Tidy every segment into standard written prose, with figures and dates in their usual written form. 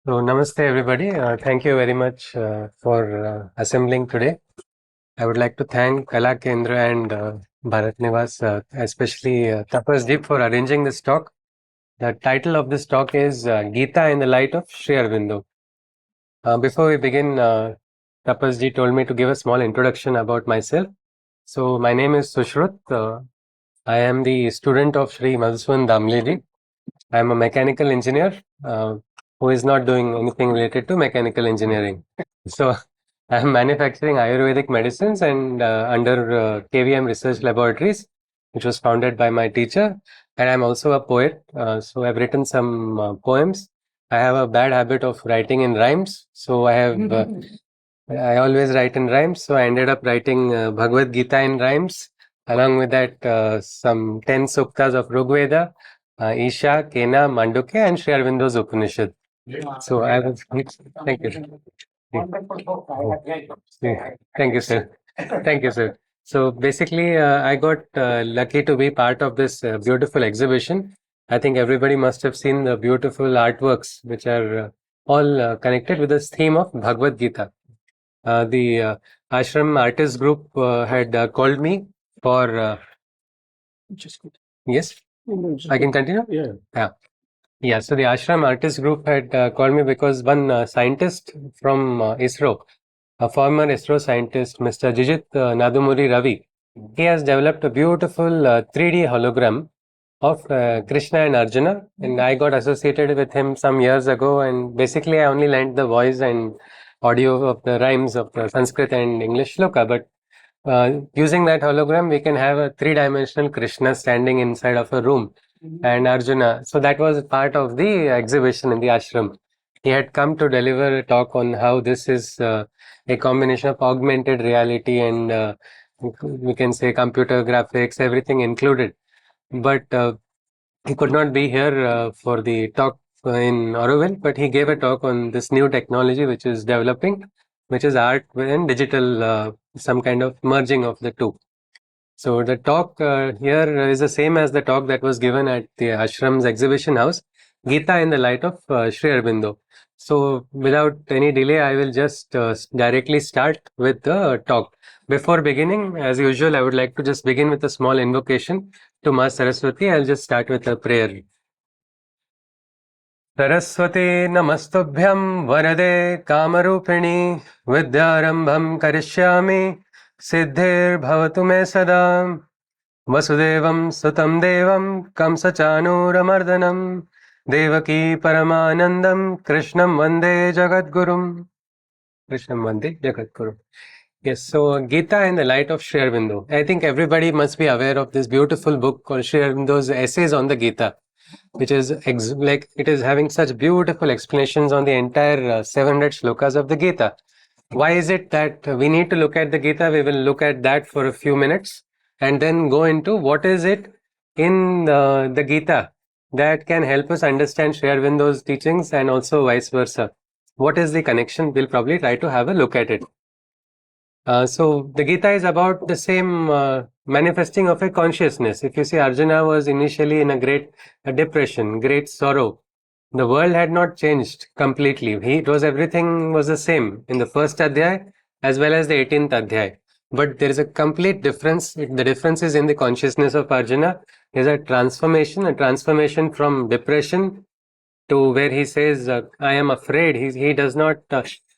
So, namaste everybody. Thank you very much for assembling today. I would like to thank Kalakendra and Bharat Nivas, especially Tapasdeep for arranging this talk. The title of this talk is Gita in the Light of Sri Aurobindo. Before we begin, Tapasji told me to give a small introduction about myself. So, my name is Sushrut. I am the student of Sri Damleji. I am a mechanical engineer who is not doing anything related to mechanical engineering. So I am manufacturing Ayurvedic medicines and under KVM Research Laboratories, which was founded by my teacher. And I'm also a poet. So I've written some poems. I have a bad habit of writing in rhymes. So I always write in rhymes. So I ended up writing Bhagavad Gita in rhymes. Along with that, some 10 suktas of Rigveda, Isha, Kena, Mandukya, and Sri Aurobindo's Upanishad. So I was, thank you. Thank you, sir. Thank you, sir. So basically, I got lucky to be part of this beautiful exhibition. I think everybody must have seen the beautiful artworks, which are all connected with this theme of Bhagavad Gita. The Ashram Artist Group had called me for. Yes, I can continue? Yeah. Yeah, so the Ashram Artist Group had called me because one scientist from ISRO, a former ISRO scientist, Mr. Jijit Nadumuri Ravi, he has developed a beautiful 3D hologram of Krishna and Arjuna, and I got associated with him some years ago, and basically I only learned the voice and audio of the rhymes of the Sanskrit and English shloka, but using that hologram, we can have a three-dimensional Krishna standing inside of a room and Arjuna. So that was part of the exhibition in the ashram. He had come to deliver a talk on how this is a combination of augmented reality and we can say computer graphics, everything included. But he could not be here for the talk in Auroville, but he gave a talk on this new technology which is developing, which is art and digital, some kind of merging of the two. So the talk here is the same as the talk that was given at the Ashram's exhibition house, Gita in the Light of Sri Aurobindo. So without any delay, I will just directly start with the talk. Before beginning, as usual, I would like to just begin with a small invocation to Ma Saraswati. I'll just start with a prayer. Saraswati नमस्तुभ्यं वरदे कामरूपिणी विद्यारंभं करिष्यामि सिद्धिर्भवतु मे सदा वसुदेवं सुतं देवं कंसचानूरमर्दनं देवकी परमानन्दं कृष्णं वन्दे जगद्गुरुं. Krishnam Vande Jagadguru. Yes, so Gita in the Light of Sri Aurobindo. I think everybody must be aware of this beautiful book called Sri Aurobindo's Essays on the Gita, which is like it is having such beautiful explanations on the entire 700 shlokas of the Gita. Why is it that we need to look at the Gita? We will look at that for a few minutes and then go into what is it in the Gita that can help us understand Sri Aurobindo's teachings and also vice versa. What is the connection? We'll probably try to have a look at it. So the Gita is about the same manifesting of a consciousness. If you see, Arjuna was initially in a great depression, great sorrow. The world had not changed completely. Everything was the same in the first adhyay as well as the 18th adhyay. But there is a complete difference. The difference is in the consciousness of Arjuna. There's a transformation from depression to where he says, I am afraid. He does not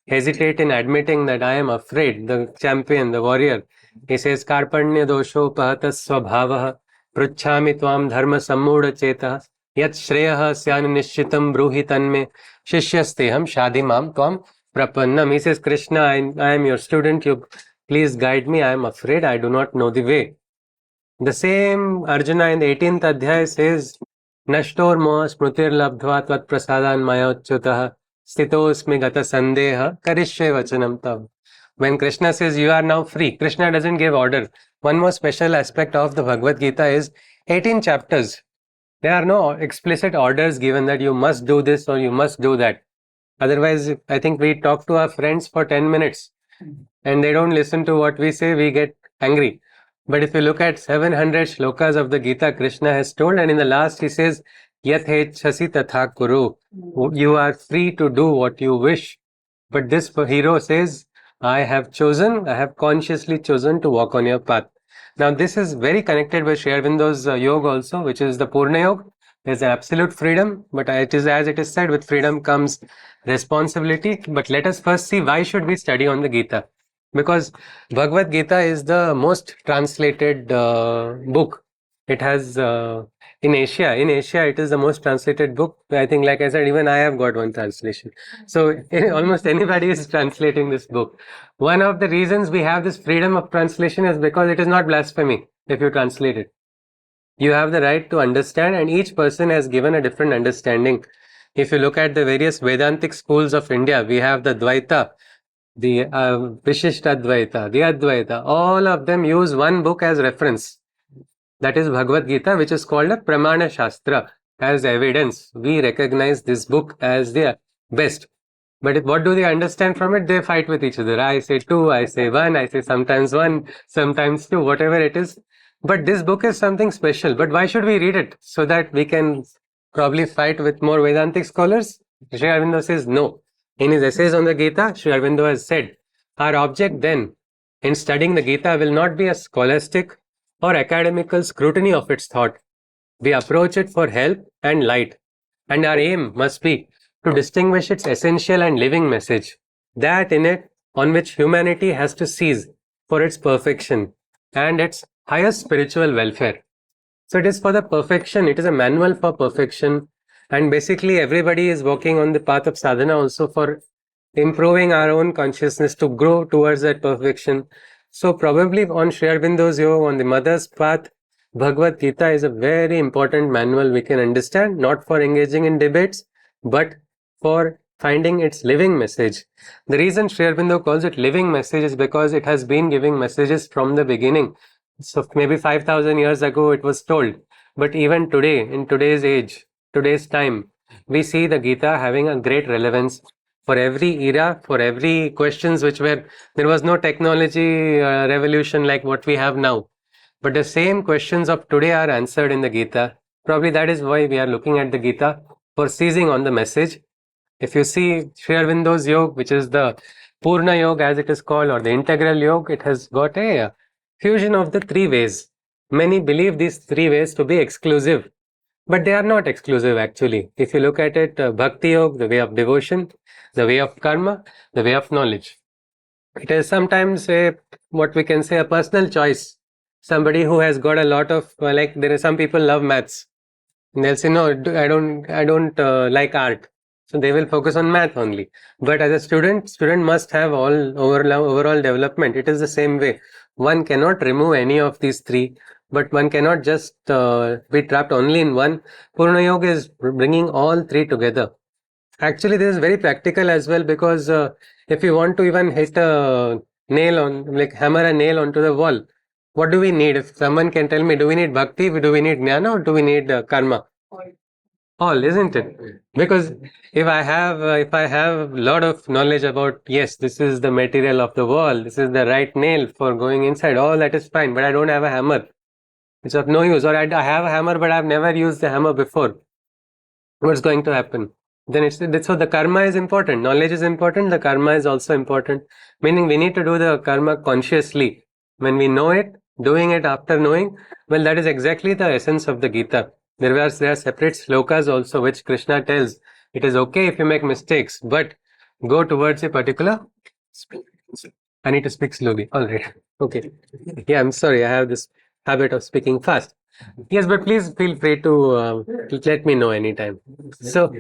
hesitate in admitting that I am afraid. The champion, the warrior, he says, Karpanya dosho pahatas swabhavaha pruchhami tvam dharma sammudha chetah yat shreyah syanu nishchitam bruhi tanme shishyasteham shadimam tvam prapannam. He says, Krishna, I am your student. You please guide me. I am afraid. I do not know the way. The same Arjuna in the 18th adhyay says, Nashtor moha smrutir labdhva tvat prasadan mayochyutah stitosmi gata sandeha karishye vachanam tav. When Krishna says you are now free, Krishna doesn't give order. One more special aspect of the Bhagavad Gita is 18 chapters. There are no explicit orders given that you must do this or you must do that. Otherwise, I think we talk to our friends for 10 minutes and they don't listen to what we say, we get angry. But if you look at 700 shlokas of the Gita, Krishna has told, and in the last he says, Yathechasi tatha kuru. You are free to do what you wish. But this hero says, I have consciously chosen to walk on your path. Now, this is very connected with Sri Aurobindo's yoga also, which is the Purna Yoga. There's absolute freedom, but it is as it is said, with freedom comes responsibility. But let us first see why should we study on the Gita? Because Bhagavad Gita is the most translated book. It has in Asia, it is the most translated book. I think, like I said, even I have got one translation. So almost anybody is translating this book. One of the reasons we have this freedom of translation is because it is not blasphemy if you translate it. You have the right to understand, and each person has given a different understanding. If you look at the various Vedantic schools of India, we have the Dvaita, the Vishishtadvaita, the Advaita. All of them use one book as reference. That is Bhagavad Gita, which is called a Pramana Shastra. As evidence, we recognize this book as the best. But what do they understand from it? They fight with each other. I say two, I say one, I say sometimes one, sometimes two, whatever it is. But this book is something special. But why should we read it? So that we can probably fight with more Vedantic scholars? Sri Aurobindo says no. In his essays on the Gita, Sri Aurobindo has said, our object then in studying the Gita will not be a scholastic or academical scrutiny of its thought. We approach it for help and light, and our aim must be to distinguish its essential and living message, that in it on which humanity has to seize for its perfection and its highest spiritual welfare. So it is for the perfection, it is a manual for perfection, and basically everybody is walking on the path of sadhana also for improving our own consciousness to grow towards that perfection. So probably on Sri Aurobindo's yoga, on the mother's path, Bhagavad Gita is a very important manual we can understand, not for engaging in debates, but for finding its living message. The reason Sri Aurobindo calls it living message is because it has been giving messages from the beginning. So maybe 5,000 years ago it was told, but even today, in today's age, today's time, we see the Gita having a great relevance for every era, for every questions which were, there was no technology revolution like what we have now. But the same questions of today are answered in the Gita. Probably that is why we are looking at the Gita for seizing on the message. If you see Sri Aurobindo's yoga, which is the Purna Yoga as it is called, or the integral yoga, it has got a fusion of the three ways. Many believe these three ways to be exclusive, but they are not exclusive actually. If you look at it, Bhakti Yoga, the way of devotion, the way of karma, the way of knowledge. It is sometimes what we can say a personal choice. Somebody who has got a lot of, like there are some people love maths. And they'll say, no, I don't like art. So they will focus on math only. But as a student must have all overall development. It is the same way. One cannot remove any of these three, but one cannot just be trapped only in one. Purna Yoga is bringing all three together. Actually, this is very practical as well, because if you want to even hit a nail on, like hammer a nail onto the wall, what do we need? If someone can tell me, do we need bhakti, do we need jnana, or do we need karma? All, isn't it? Because if I have a lot of knowledge about, yes, this is the material of the wall, this is the right nail for going inside, all that is fine, but I don't have a hammer. It's of no use. Or I have a hammer, but I've never used the hammer before. What's going to happen? Then so the karma is important. Knowledge is important. The karma is also important. Meaning we need to do the karma consciously. When we know it, doing it after knowing, well, that is exactly the essence of the Gita. There are separate slokas also, which Krishna tells, it is okay if you make mistakes, but go towards a particular. I need to speak slowly. All right. Okay. Yeah, I'm sorry. I have this habit of speaking fast. Yes, but please feel free to let me know anytime. So,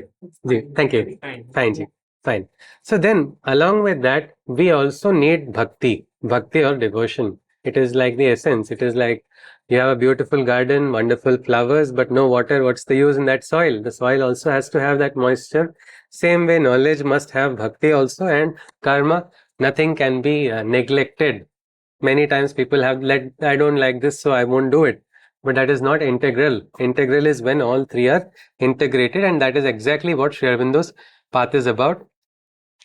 thank you. Fine, ji. Fine. So then, along with that, we also need bhakti or devotion. It is like the essence. It is like you have a beautiful garden, wonderful flowers, but no water. What's the use in that soil? The soil also has to have that moisture. Same way, knowledge must have bhakti also, and karma. Nothing can be neglected. Many times people have I don't like this, so I won't do it. But that is not integral. Integral is when all three are integrated, and that is exactly what Sri Aurobindo's path is about.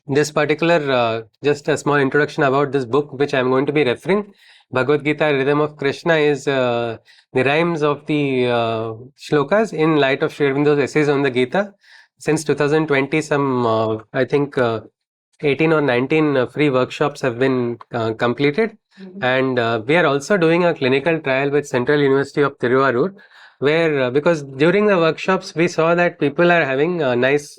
This particular, just a small introduction about this book, which I'm going to be referring. Bhagavad Gita, Rhythm of Krishna, is the rhymes of the shlokas in light of Sri Aurobindo's essays on the Gita. Since 2020, some, I think, 18 or 19 free workshops have been completed. And we are also doing a clinical trial with Central University of Tiruvallur, where, because during the workshops, we saw that people are having nice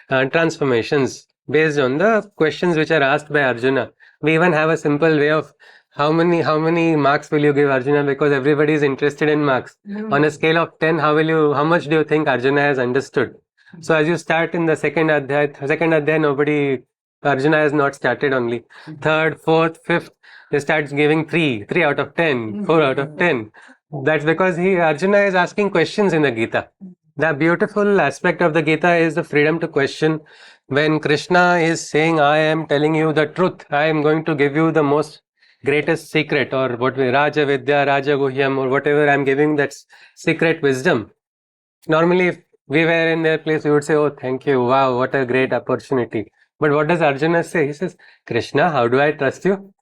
transformations based on the questions which are asked by Arjuna. We even have a simple way of how many marks will you give Arjuna, because everybody is interested in marks. On a scale of 10, how much do you think Arjuna has understood? So as you start in the second adhyay, Arjuna has not started only. Third, fourth, fifth, they start giving 3 out of 10, 4 out of 10. That's because Arjuna is asking questions in the Gita. The beautiful aspect of the Gita is the freedom to question. When Krishna is saying, I am telling you the truth, I am going to give you the most greatest secret, or what we Raja Vidya, Raja Guhyam, or whatever I'm giving, that's secret wisdom. Normally, if we were in their place, we would say, oh, thank you, wow, what a great opportunity. But what does Arjuna say? He says, Krishna, how do I trust you?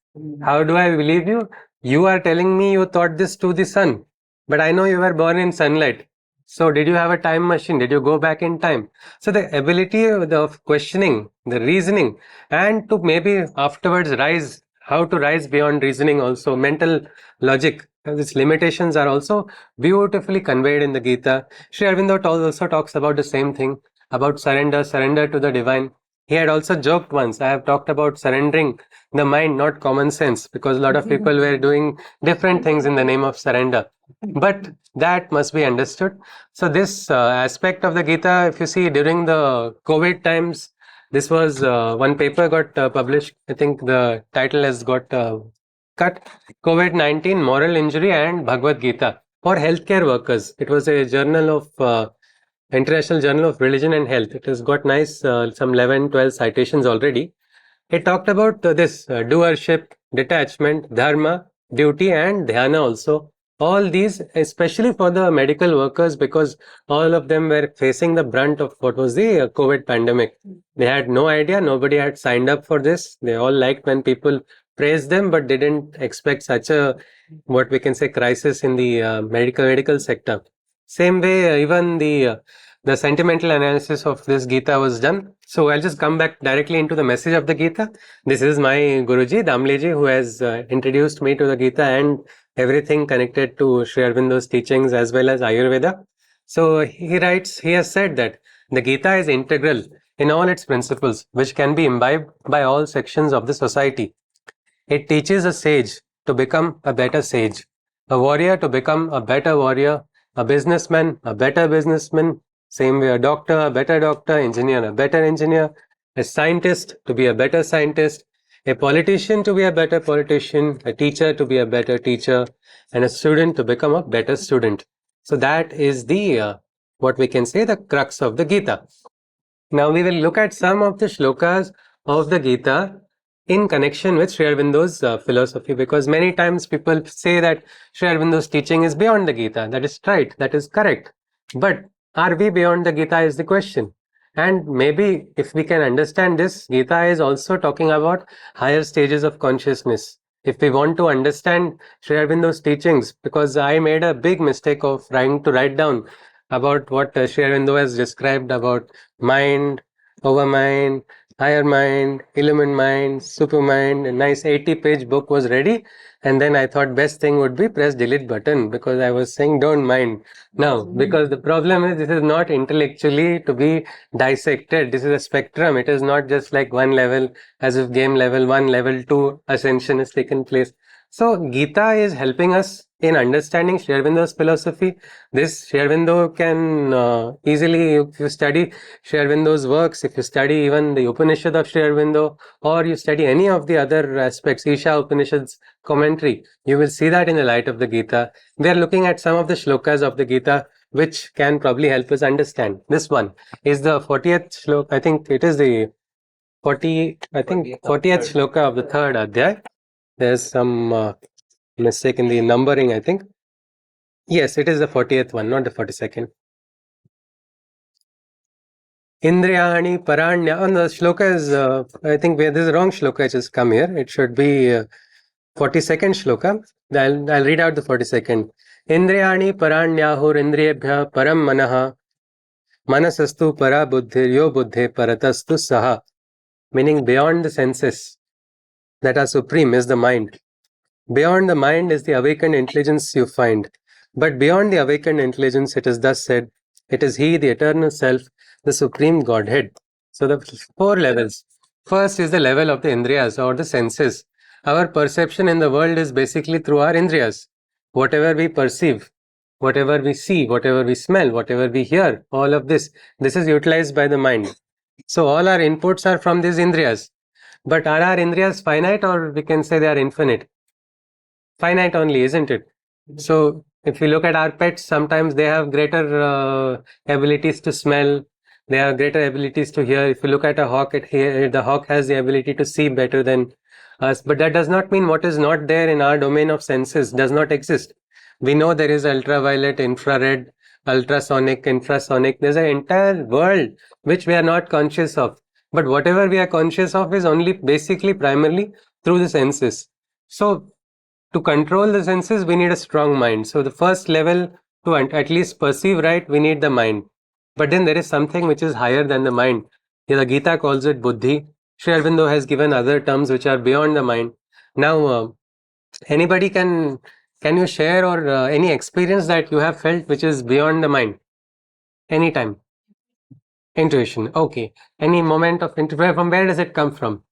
How do I believe you? You are telling me you taught this to the sun, but I know you were born in sunlight. So, did you have a time machine? Did you go back in time? So, the ability of questioning, the reasoning, and to maybe afterwards rise, how to rise beyond reasoning, also mental logic. Its limitations are also beautifully conveyed in the Gita. Sri Aurobindo also talks about the same thing, about surrender to the divine. He had also joked once, I have talked about surrendering the mind, not common sense, because a lot of people were doing different things in the name of surrender. But that must be understood. So this aspect of the Gita, if you see during the COVID times, this was one paper got published. I think the title has got cut. COVID-19, Moral Injury and Bhagavad Gita for healthcare workers. It was a journal of International Journal of Religion and Health. It has got nice some 11, 12 citations already. It talked about this doership, detachment, dharma, duty, and dhyana also. All these, especially for the medical workers, because all of them were facing the brunt of what was the COVID pandemic. They had no idea, nobody had signed up for this. They all liked when people praised them, but didn't expect such a, what we can say, crisis in the medical sector. Same way, even the sentimental analysis of this Gita was done. So I'll just come back directly into the message of the Gita. This is my Guruji, Damleji, who has introduced me to the Gita and everything connected to Sri Aurobindo's teachings as well as Ayurveda. So he writes, he has said that the Gita is integral in all its principles, which can be imbibed by all sections of the society. It teaches a sage to become a better sage, a warrior to become a better warrior, a businessman, a better businessman, same way a doctor, a better doctor, engineer, a better engineer, a scientist to be a better scientist, a politician to be a better politician, a teacher to be a better teacher, and a student to become a better student. So that is the, what we can say, the crux of the Gita. Now we will look at some of the shlokas of the Gita in connection with Sri Aurobindo's philosophy, because many times people say that Sri Aurobindo's teaching is beyond the Gita. That is right, that is correct. But are we beyond the Gita is the question. And maybe if we can understand this, Gita is also talking about higher stages of consciousness. If we want to understand Sri Aurobindo's teachings, because I made a big mistake of trying to write down about what Sri Aurobindo has described about mind, overmind, higher mind, illumined mind, supermind. A nice 80-page book was ready, and then I thought best thing would be press delete button, because I was saying don't mind. Now, because the problem is this is not intellectually to be dissected. This is a spectrum. It is not just like one level, as if game level 1, level 2 ascension has taken place. So Gita is helping us in understanding Sri Aurobindo's philosophy. This Sri Aurobindo can easily, if you study Sri Aurobindo's works, if you study even the Upanishad of Sri Aurobindo, or you study any of the other aspects, Isha Upanishad's commentary, you will see that in the light of the Gita. We are looking at some of the shlokas of the Gita which can probably help us understand. This one is the 40th shloka. I think it is the 40th shloka of the third adhyay. There's some mistake in the numbering, I think. Yes, it is the 40th one, not the 42nd. Indriyani Paranya. And the shloka is, I think there's a wrong shloka which has come here. It should be 42nd shloka. I'll read out the 42nd. Indriyani paranyahur indriyebhya param manaha manasastu para buddhir yo buddhe paratastu saha. Meaning beyond the senses that are supreme is the mind. Beyond the mind is the awakened intelligence you find. But beyond the awakened intelligence, it is thus said, it is He, the eternal self, the supreme Godhead. So the 4 levels. First is the level of the indriyas or the senses. Our perception in the world is basically through our indriyas. Whatever we perceive, whatever we see, whatever we smell, whatever we hear, all of this is utilized by the mind. So all our inputs are from these indriyas. But are our indriyas finite, or we can say they are infinite? Finite only, isn't it? So if we look at our pets, sometimes they have greater abilities to smell, they have greater abilities to hear. If you look at a hawk, the hawk has the ability to see better than us. But that does not mean what is not there in our domain of senses does not exist. We know there is ultraviolet, infrared, ultrasonic, infrasonic. There's an entire world which we are not conscious of. But whatever we are conscious of is only basically primarily through the senses. So to control the senses, we need a strong mind. So the first level, to at least perceive right, we need the mind. But then there is something which is higher than the mind. Here the Gita calls it buddhi. Sri Aurobindo has given other terms which are beyond the mind. Now, anybody can you share or any experience that you have felt which is beyond the mind? Anytime. Intuition. Okay. Any moment of intuition. From where does it come from?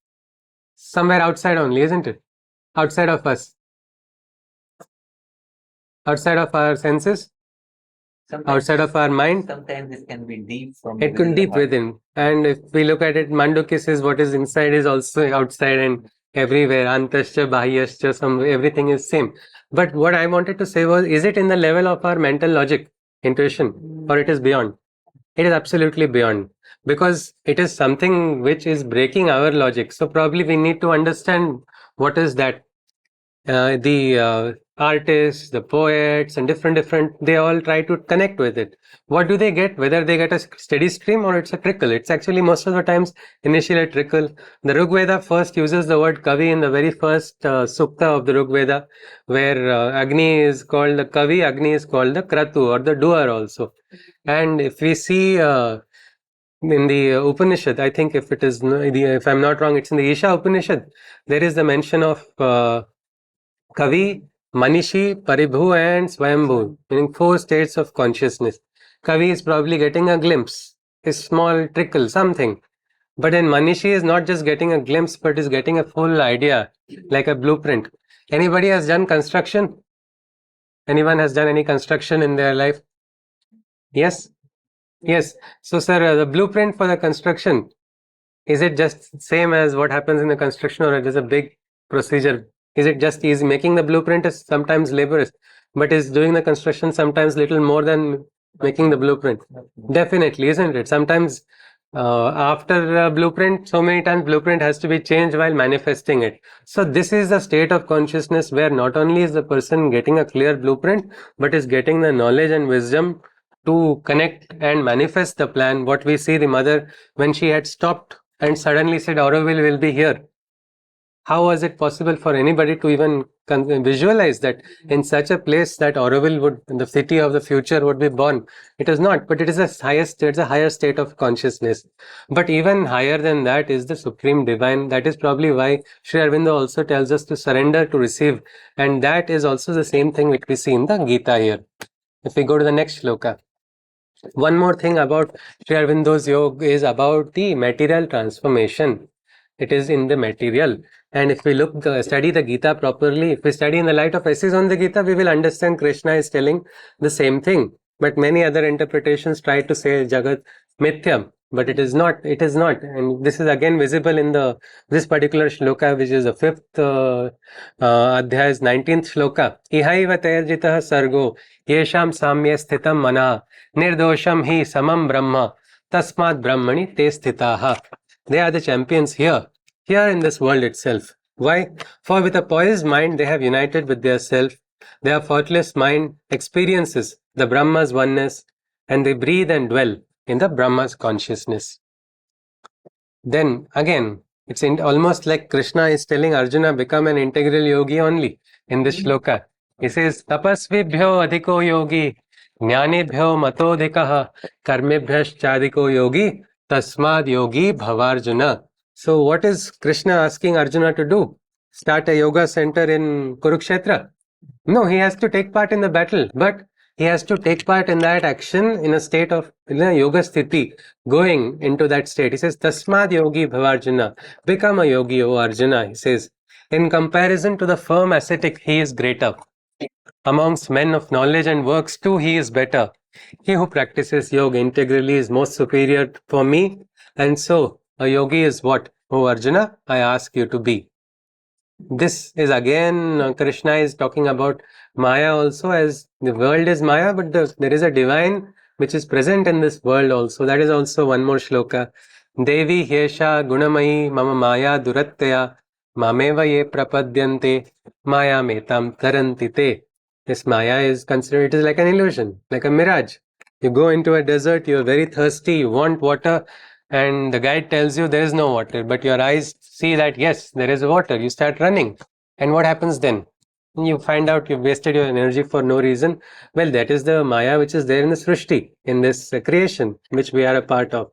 Somewhere outside only, isn't it? Outside of us. Outside of our senses. Outside of our mind. Sometimes this can be deep from it could deep within. And if we look at it, Mandukya says what is inside is also outside and everywhere. Antascha, bahyascha, everything is same. But what I wanted to say was, is it in the level of our mental logic, intuition, or it is beyond? It is absolutely beyond, because it is something which is breaking our logic. So probably we need to understand what is that. The artists, the poets, and different, they all try to connect with it. What do they get? Whether they get a steady stream or it's a trickle. It's actually most of the times initially a trickle. The Rig Veda first uses the word kavi in the very first sukta of the Rig Veda, where Agni is called the kavi, Agni is called the kratu or the doer also. And if we see in the Upanishad, I think if I'm not wrong, it's in the Isha Upanishad, there is the mention of Kavi, Manishi, Paribhu, and Swayambhu, meaning 4 states of consciousness. Kavi is probably getting a glimpse, a small trickle, something. But then Manishi is not just getting a glimpse, but is getting a full idea, like a blueprint. Anybody has done construction? Anyone has done any construction in their life? Yes? Yes. So, sir, the blueprint for the construction, is it just same as what happens in the construction, or it is a big procedure? Is it just easy? Making the blueprint is sometimes laborious, but is doing the construction sometimes little more than making the blueprint? Definitely, isn't it? Sometimes after a blueprint, so many times blueprint has to be changed while manifesting it. So this is the state of consciousness where not only is the person getting a clear blueprint, but is getting the knowledge and wisdom to connect and manifest the plan. What we see, the mother, when she had stopped and suddenly said, Auroville will be here. How was it possible for anybody to even visualize that in such a place that Auroville would, the city of the future, would be born? It is not, but it is it's a higher state of consciousness. But even higher than that is the supreme divine. That is probably why Sri Aurobindo also tells us to surrender, to receive. And that is also the same thing which we see in the Gita here. If we go to the next shloka. One more thing about Sri Aurobindo's yoga is about the material transformation. It is in the material. And if we study the Gita properly, if we study in the light of essays on the Gita, we will understand Krishna is telling the same thing. But many other interpretations try to say Jagat Mithya, but it is not. It is not. And this is again visible in this particular shloka, which is the 5th adhyay's 19th shloka. Ihaiva terjitah sargo yesham samya sthitam mana nirdosham hi samam brahma tasmat brahmani te sthitaha. They are the champions here in this world itself. Why? For with a poised mind, they have united with their self. Their faultless mind experiences the Brahma's oneness, and they breathe and dwell in the Brahma's consciousness. Then again, It's almost like Krishna is telling Arjuna, become an integral yogi only in this shloka. He says, tapasvibhyo adhiko yogi, jnanebhyo matodhikaha, karmebhyaschadiko yogi, tasmad yogi bhavarjuna. So what is Krishna asking Arjuna to do? Start a yoga center in Kurukshetra? No, he has to take part in the battle, but he has to take part in that action in a state of yoga sthiti, going into that state. He says, Tasmad yogi bhavarjuna, become a yogi, O Arjuna. He says, in comparison to the firm ascetic, he is greater. Amongst men of knowledge and works too, he is better. He who practices yoga integrally is most superior for me. And so, a yogi is what? O Arjuna, I ask you to be. This is again, Krishna is talking about Maya also, as the world is Maya, but there is a divine which is present in this world also. That is also one more shloka. Devi Hyesha Gunamayi Mama Maya Durattaya Mameva Ye Prapadyante Maya Metam Taranti Te. This Maya is considered, it is like an illusion, like a mirage. You go into a desert, you are very thirsty, you want water, and the guide tells you there is no water, but your eyes see that yes, there is water. You start running, and what happens then? You find out you've wasted your energy for no reason. Well, that is the Maya which is there in the Srishti, in this creation which we are a part of.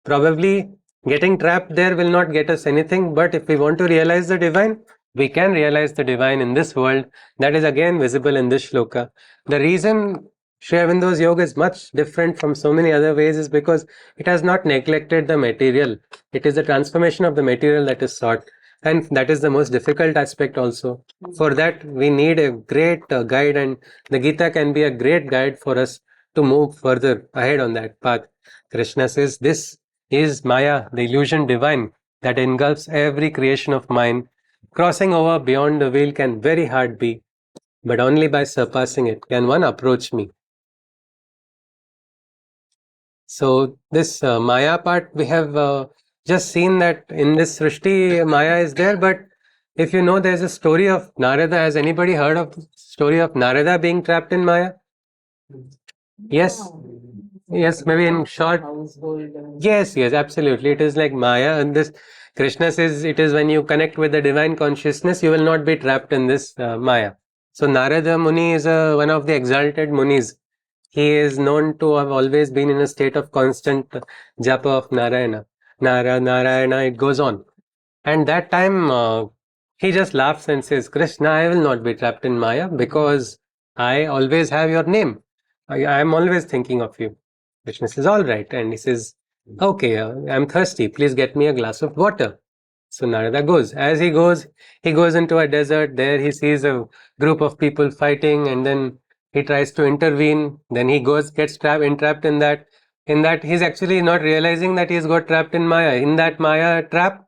Probably getting trapped there will not get us anything, but if we want to realize the divine, we can realize the divine in this world. That is again visible in this shloka. The reason Sri Aurobindo's yoga is much different from so many other ways is because it has not neglected the material. It is the transformation of the material that is sought. And that is the most difficult aspect also. For that, we need a great guide, and the Gita can be a great guide for us to move further ahead on that path. Krishna says, this is Maya, the illusion divine that engulfs every creation of mine. Crossing over beyond the veil can very hard be, but only by surpassing it can one approach me. So this Maya part, we have just seen that in this Srishti, Maya is there, but if you know, there's a story of Narada. Has anybody heard of the story of Narada being trapped in Maya? Yes. Yes, maybe in short. Yes, yes, absolutely. It is like Maya, and this Krishna says it is when you connect with the divine consciousness, you will not be trapped in this Maya. So Narada Muni is one of the exalted Munis. He is known to have always been in a state of constant japa of Narayana. Narayana, it goes on. And that time, he just laughs and says, Krishna, I will not be trapped in Maya because I always have your name. I am always thinking of you. Krishna says, all right. And he says, okay, I'm thirsty. Please get me a glass of water. So Narada goes. As he goes into a desert. There he sees a group of people fighting, and then he tries to intervene. Then he gets entrapped in that. In that, he's actually not realizing that he's got trapped in Maya. In that Maya trap,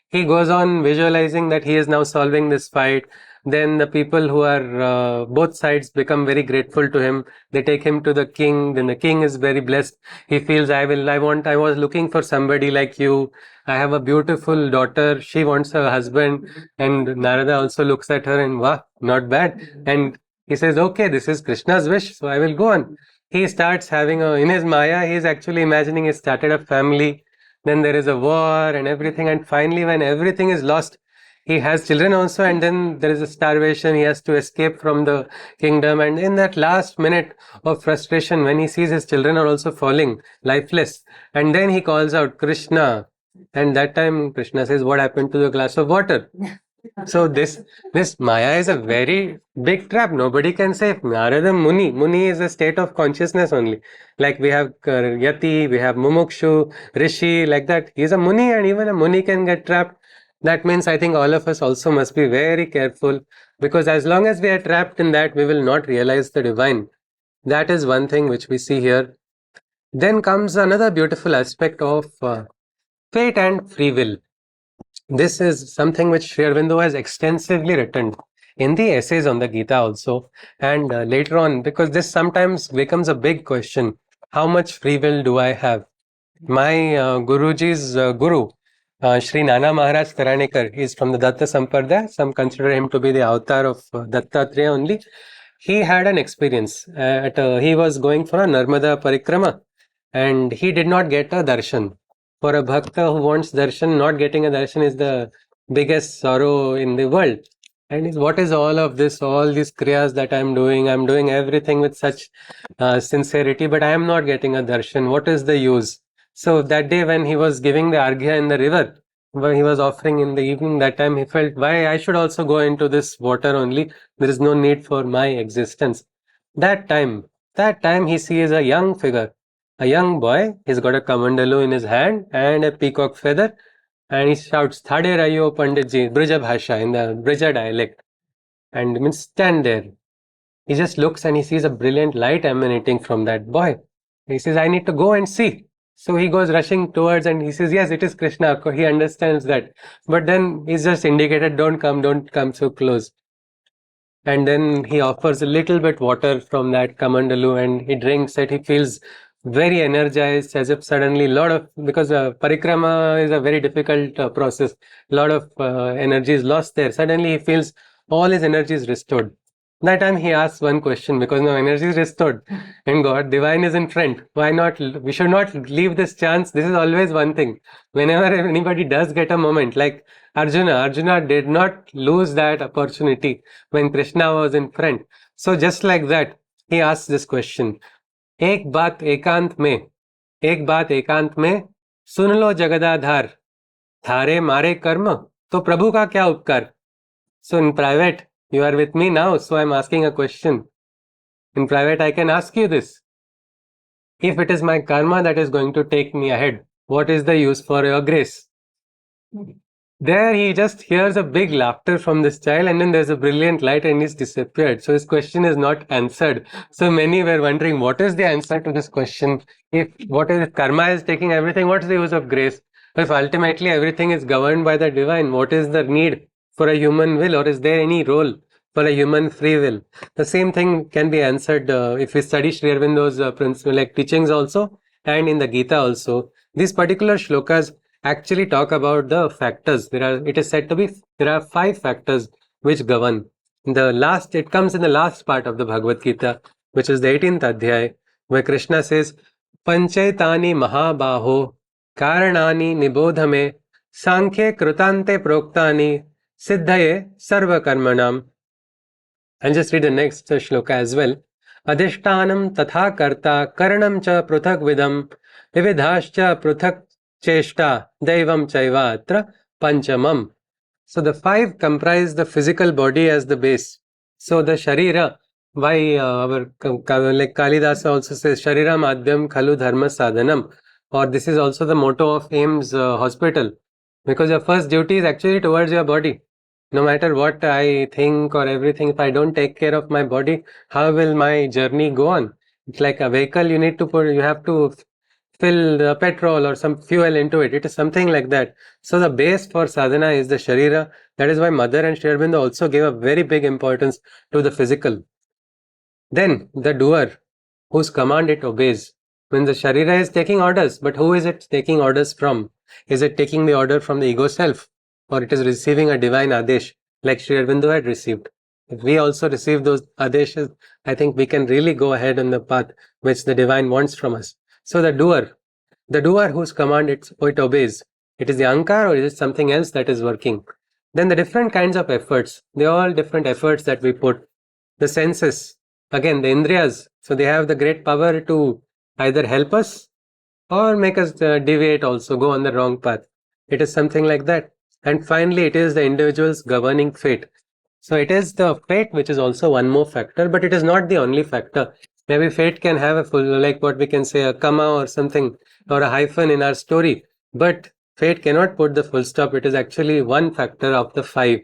he goes on visualizing that he is now solving this fight. Then the people who are both sides become very grateful to him. They take him to the king. Then the king is very blessed. He feels, I was looking for somebody like you. I have a beautiful daughter. She wants a husband. And Narada also looks at her and, wow, not bad. And he says, okay, this is Krishna's wish, so I will go on. He starts having in his Maya, he is actually imagining he started a family. Then there is a war and everything. And finally, when everything is lost, he has children also, and then there is a starvation. He has to escape from the kingdom. And in that last minute of frustration, when he sees his children are also falling lifeless, and then he calls out Krishna. And that time Krishna says, what happened to the glass of water? So this Maya is a very big trap. Nobody can save. Narada Muni. Muni is a state of consciousness only. Like we have Yati, we have Mumukshu, Rishi, like that. He is a Muni, and even a Muni can get trapped. That means I think all of us also must be very careful, because as long as we are trapped in that, we will not realize the divine. That is one thing which we see here. Then comes another beautiful aspect of fate and free will. This is something which Sri Aurobindo has extensively written in the essays on the Gita also, and later on, because this sometimes becomes a big question: how much free will do I have? My Guruji's Guru, Sri Nana Maharaj Taranekar, is from the Datta Sampradaya. Some consider him to be the avatar of Dattatreya only. He had an experience. He was going for a Narmada Parikrama, and he did not get a darshan. For a bhakta who wants darshan, not getting a darshan is the biggest sorrow in the world. And what is all of this, all these kriyas that I'm doing everything with such sincerity, but I am not getting a darshan. What is the use? So that day when he was giving the arghya in the river, when he was offering in the evening, that time he felt, why I should also go into this water only? There is no need for my existence. That time he sees a young figure, a young boy. He's got a kamandalu in his hand and a peacock feather, and he shouts, Thade Rayo Panditji, Brija Bhasha, in the Brija dialect, and means stand there. He just looks and he sees a brilliant light emanating from that boy. He says, I need to go and see. So he goes rushing towards and he says, yes, it is Krishna. He understands that. But then he's just indicated, don't come so close. And then he offers a little bit water from that kamandalu and he drinks it. He feels very energized, as if suddenly because parikrama is a very difficult process, a lot of energy is lost there. Suddenly he feels all his energy is restored. That time he asks one question, because now energy is restored and God, divine is in front. Why not? We should not leave this chance. This is always one thing. Whenever anybody does get a moment, like Arjuna did not lose that opportunity when Krishna was in front. So just like that, he asks this question. एक बात एकांत में सुन लो जगदाधार, थारे मारे कर्म तो प्रभु का क्या उपकार. So in private, you are with me now, so I'm asking a question. In private, I can ask you this. If it is my karma that is going to take me ahead, what is the use for your grace? There he just hears a big laughter from this child, and then there's a brilliant light and he's disappeared. So his question is not answered. So many were wondering, what is the answer to this question? If karma is taking everything, what's the use of grace? If ultimately everything is governed by the divine, what is the need for a human will, or is there any role for a human free will? The same thing can be answered if we study Sri Aurobindo's principle, like teachings also, and in the Gita also. These particular shlokas actually talk about the factors. It is said to be there are 5 factors which govern. It comes in the last part of the Bhagavad Gita, which is the 18th adhyay, where Krishna says, Panchaitani Mahabaho Karanani Nibodhame Sankhye Krutante Proktani Siddhaye Sarva Karmanam. And just read the next shloka as well. Adhishtanam tatha karta karanam cha pruthak vidam vividhascha pruthak cheshta daivam chaiva atra panchamam. So the 5 comprise the physical body as the base. So the sharira, why our like Kalidasa also says sharira madhyam khalu dharma sadhanam, or this is also the motto of AIMS hospital, because your first duty is actually towards your body. No matter what I think or everything, if I don't take care of my body, how will my journey go on? It's like a vehicle, you have to fill the petrol or some fuel into it. It is something like that. So the base for sadhana is the sharira. That is why Mother and Sri Aurobindo also gave a very big importance to the physical. Then the doer, whose command it obeys. When the sharira is taking orders, but who is it taking orders from? Is it taking the order from the ego self, or it is receiving a divine adesh like Sri Aurobindo had received? If we also receive those adeshes, I think we can really go ahead on the path which the divine wants from us. So the doer whose command it obeys, it is the ankar or is it something else that is working? Then the different kinds of efforts, they are all different efforts that we put. The senses, again the indriyas, so they have the great power to either help us or make us deviate, also go on the wrong path. It is something like that. And finally, it is the individual's governing fate. So it is the fate which is also one more factor, but it is not the only factor. Maybe fate can have a full, like what we can say, a comma or something, or a hyphen in our story. But fate cannot put the full stop. It is actually one factor of the 5.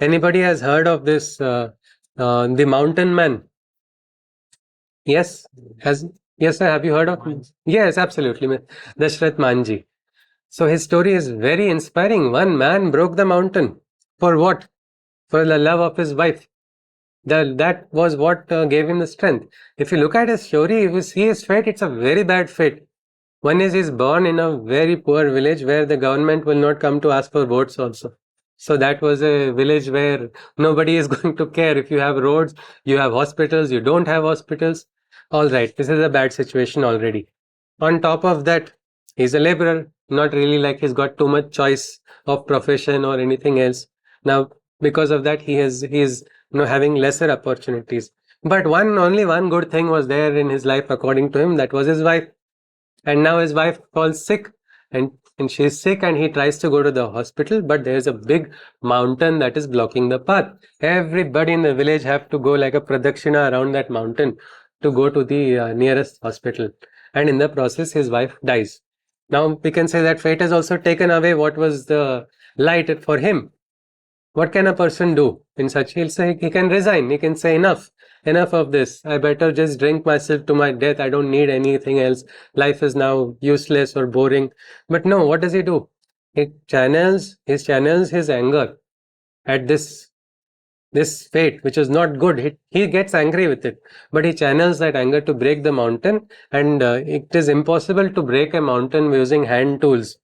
Anybody has heard of this, the mountain man? Yes? Yes, sir. Have you heard of him? Yes, absolutely. Dashrath Manji. So his story is very inspiring. One man broke the mountain. For what? For the love of his wife. That was what gave him the strength. If you look at his story, you see his fate, it's a very bad fate. One is he's born in a very poor village where the government will not come to ask for votes also. So that was a village where nobody is going to care if you have roads, you have hospitals, you don't have hospitals. All right, this is a bad situation already. On top of that, He's a laborer, not really like he's got too much choice of profession or anything else. Now, because of that, he is having lesser opportunities. But only one good thing was there in his life, according to him, that was his wife. And now his wife falls sick, and she's sick, and he tries to go to the hospital, but there's a big mountain that is blocking the path. Everybody in the village have to go like a pradakshina around that mountain to go to the nearest hospital. And in the process, his wife dies. Now we can say that fate has also taken away what was the light for him. What can a person do in such? He'll say he can resign. He can say enough of this. I better just drink myself to my death. I don't need anything else. Life is now useless or boring. But no, what does he do? He channels his anger at this fate, which is not good. He gets angry with it, but he channels that anger to break the mountain. And it is impossible to break a mountain using hand tools.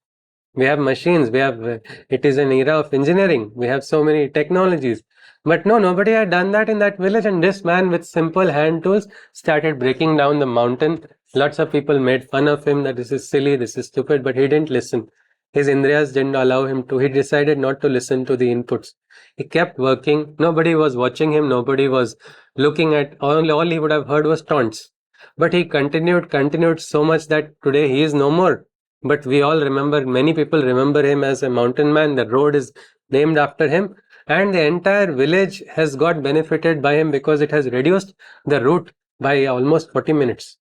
We have machines, it is an era of engineering, we have so many technologies, but no, nobody had done that in that village. And this man with simple hand tools started breaking down the mountain. Lots of people made fun of him that this is silly, this is stupid, but he didn't listen. His indriyas didn't allow him to. He decided not to listen to the inputs. He kept working. Nobody was watching him, nobody was looking at. All he would have heard was taunts, but he continued so much that today he is no more. But we all remember, many people remember him as a mountain man. The road is named after him, and the entire village has got benefited by him because it has reduced the route by almost 40 minutes.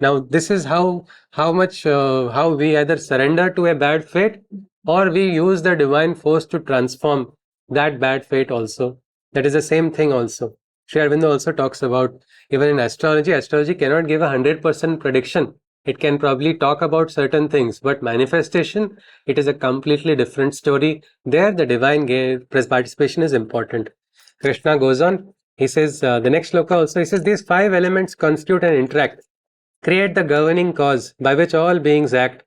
Now, this is how we either surrender to a bad fate, or we use the divine force to transform that bad fate also. That is the same thing also. Sri Aurobindo also talks about, even in astrology cannot give 100% prediction. It can probably talk about certain things, but manifestation, it is a completely different story. There, the divine participation is important. Krishna goes on. He says, the next sloka also, he says, these 5 elements constitute and interact, create the governing cause by which all beings act.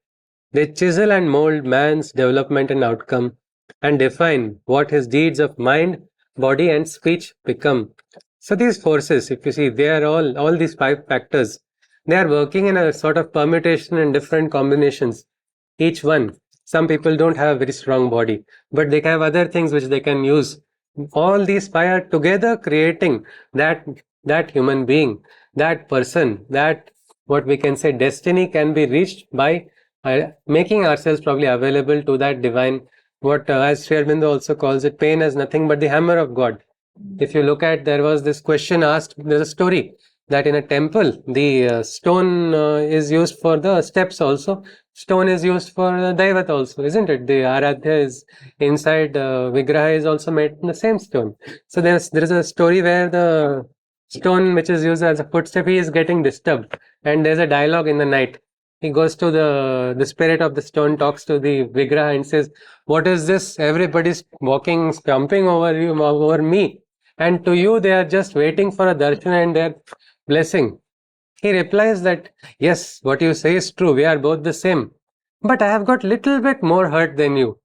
They chisel and mold man's development and outcome, and define what his deeds of mind, body, and speech become. So these forces, if you see, they are all these 5 factors. They are working in a sort of permutation and different combinations. Each one. Some people don't have a very strong body, but they have other things which they can use. All these 5 are together creating that human being, that person, that what we can say destiny can be reached by making ourselves probably available to that divine, what as Sri Aurobindo also calls it, pain as nothing but the hammer of God. If you look at, there was this question asked, there's a story that in a temple, the stone is used for the steps also. Stone is used for Daivat also, isn't it? The Aradhya is inside, Vigraha is also made in the same stone. So there is a story where the stone which is used as a footstep, he is getting disturbed, and there's a dialogue in the night. He goes to the spirit of the stone, talks to the Vigraha and says, what is this? Everybody's walking, stomping over me. And to you, they are just waiting for a darshan and their blessing. He replies that, yes, what you say is true. We are both the same. But I have got little bit more hurt than you.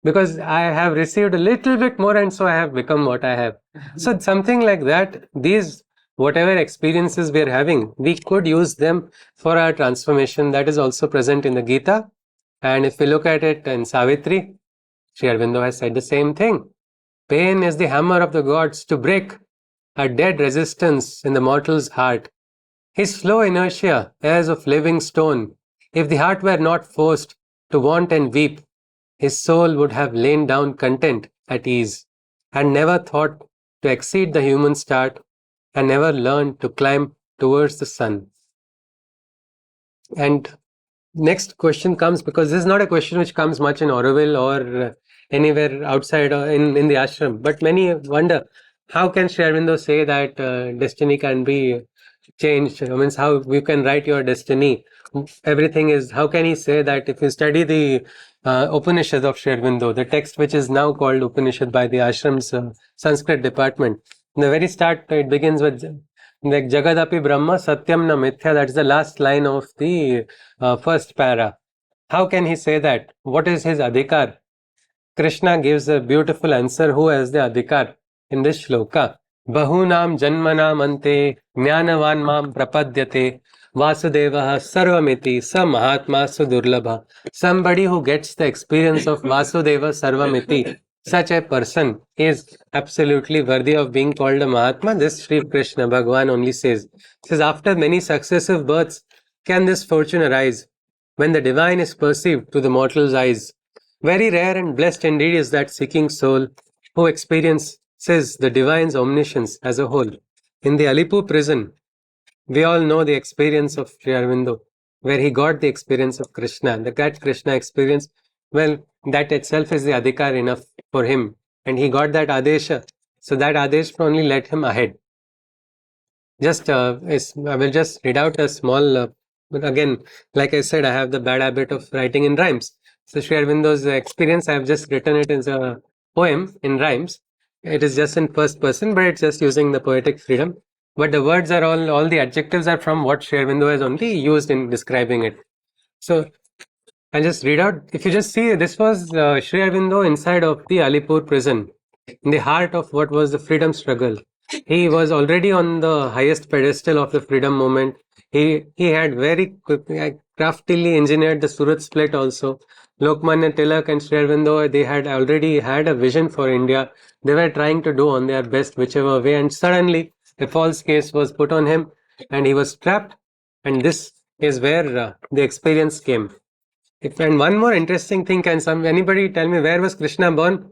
Because I have received a little bit more, and so I have become what I have. So something like that, these whatever experiences we are having, we could use them for our transformation. That is also present in the Gita. And if we look at it in Savitri, Sri Aurobindo has said the same thing. Pain is the hammer of the gods to break a dead resistance in the mortal's heart. His slow inertia as of living stone. If the heart were not forced to want and weep, his soul would have lain down content at ease, and never thought to exceed the human start, and never learned to climb towards the sun. And next question comes, because this is not a question which comes much in Auroville or anywhere outside or in the ashram, but many wonder, how can Sri Aurobindo say that destiny can be changed? I mean, how you can write your destiny? Everything is, how can he say that? If you study the Upanishad of Sri Aurobindo, the text which is now called Upanishad by the ashram's Sanskrit department, in the very start, it begins with like Jagadapi Brahma Satyam na Mithya. That is the last line of the first para. How can he say that? What is his adhikar? Krishna gives a beautiful answer. Who has the adhikar in this shloka? Bahunam janmanam ante jnanavan mam prapadyate Vasudeva Sarvamiti Sa Mahatma Sudurlabha. Somebody who gets the experience of Vasudeva Sarvamiti, such a person is absolutely worthy of being called a Mahatma. This Sri Krishna Bhagavan only says, after many successive births, can this fortune arise when the divine is perceived to the mortal's eyes? Very rare and blessed indeed is that seeking soul who experiences the divine's omniscience as a whole. In the Alipur prison, we all know the experience of Sri Aurobindo, where he got the experience of Krishna. That Krishna experience, well, that itself is the adhikar enough for him. And he got that adesha. So that adesha only led him ahead. I will just read out a small, but again, like I said, I have the bad habit of writing in rhymes. So Sri Aurobindo's experience, I have just written it as a poem in rhymes. It is just in first person, but it's just using the poetic freedom. But the words are all the adjectives are from what Sri Aurobindo has only used in describing it. So I'll just read out. If you just see, this was Sri Aurobindo inside of the Alipur prison, in the heart of what was the freedom struggle. He was already on the highest pedestal of the freedom movement. He had very craftily engineered the Surat split also. Lokmanya Tilak and Sri Aurobindo, they had already had a vision for India. They were trying to do on their best whichever way, and suddenly a false case was put on him and he was trapped. And this is where the experience came. And one more interesting thing, can anybody tell me where was Krishna born?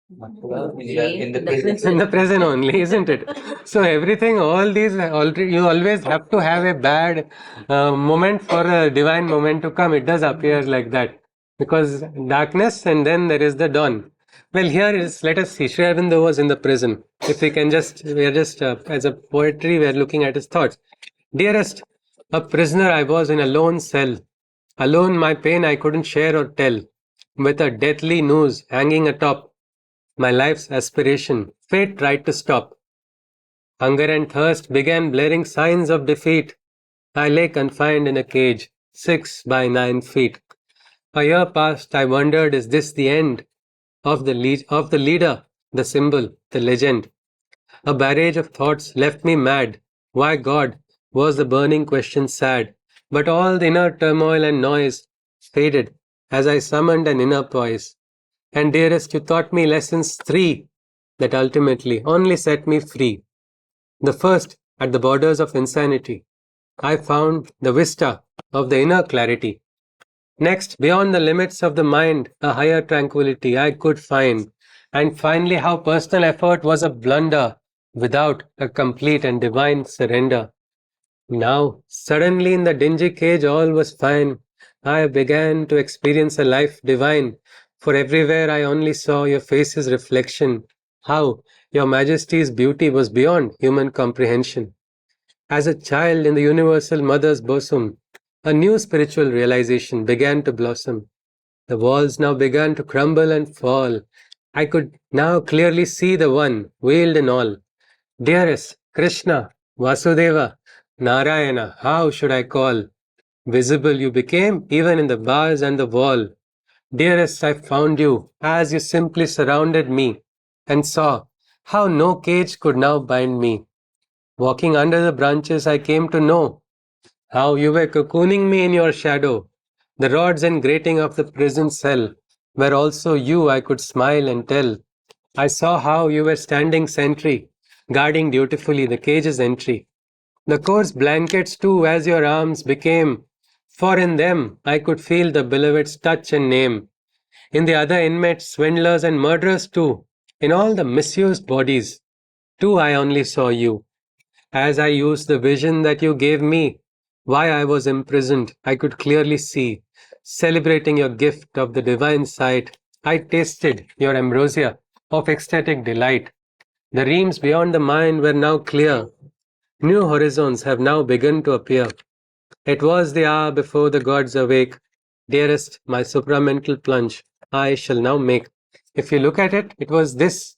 In the prison. In the prison only, isn't it? So everything, all these, you always have to have a bad moment for a divine moment to come. It does appear like that, because darkness and then there is the dawn. Well, here is, let us see, Sri Aurobindo was in the prison. If we can just, we are just, as a poetry, we are looking at his thoughts. Dearest, a prisoner I was in a lone cell. Alone my pain I couldn't share or tell. With a deathly noose hanging atop my life's aspiration, fate tried to stop. Hunger and thirst began blaring signs of defeat. I lay confined in a cage, 6 by 9 feet. A year passed, I wondered, is this the end of the leader, the symbol, the legend? A barrage of thoughts left me mad. Why, God, was the burning question sad? But all the inner turmoil and noise faded as I summoned an inner voice. And dearest, you taught me lessons 3 that ultimately only set me free. The first, at the borders of insanity, I found the vista of the inner clarity. Next, beyond the limits of the mind, a higher tranquility I could find. And finally, how personal effort was a blunder without a complete and divine surrender. Now, suddenly in the dingy cage, all was fine. I began to experience a life divine, for everywhere I only saw your face's reflection. How your majesty's beauty was beyond human comprehension. As a child in the universal mother's bosom, a new spiritual realization began to blossom. The walls now began to crumble and fall. I could now clearly see the one, veiled in all. Dearest Krishna, Vasudeva, Narayana, how should I call? Visible you became even in the bars and the wall. Dearest, I found you as you simply surrounded me and saw how no cage could now bind me. Walking under the branches, I came to know how you were cocooning me in your shadow. The rods and grating of the prison cell were also you, I could smile and tell. I saw how you were standing sentry, guarding dutifully the cage's entry. The coarse blankets too, as your arms became, for in them I could feel the beloved's touch and name. In the other inmates, swindlers and murderers too, in all the misused bodies, too I only saw you. As I used the vision that you gave me, why I was imprisoned, I could clearly see. Celebrating your gift of the divine sight, I tasted your ambrosia of ecstatic delight. The realms beyond the mind were now clear. New horizons have now begun to appear. It was the hour before the gods awake. Dearest, my supramental plunge I shall now make. If you look at it, it was this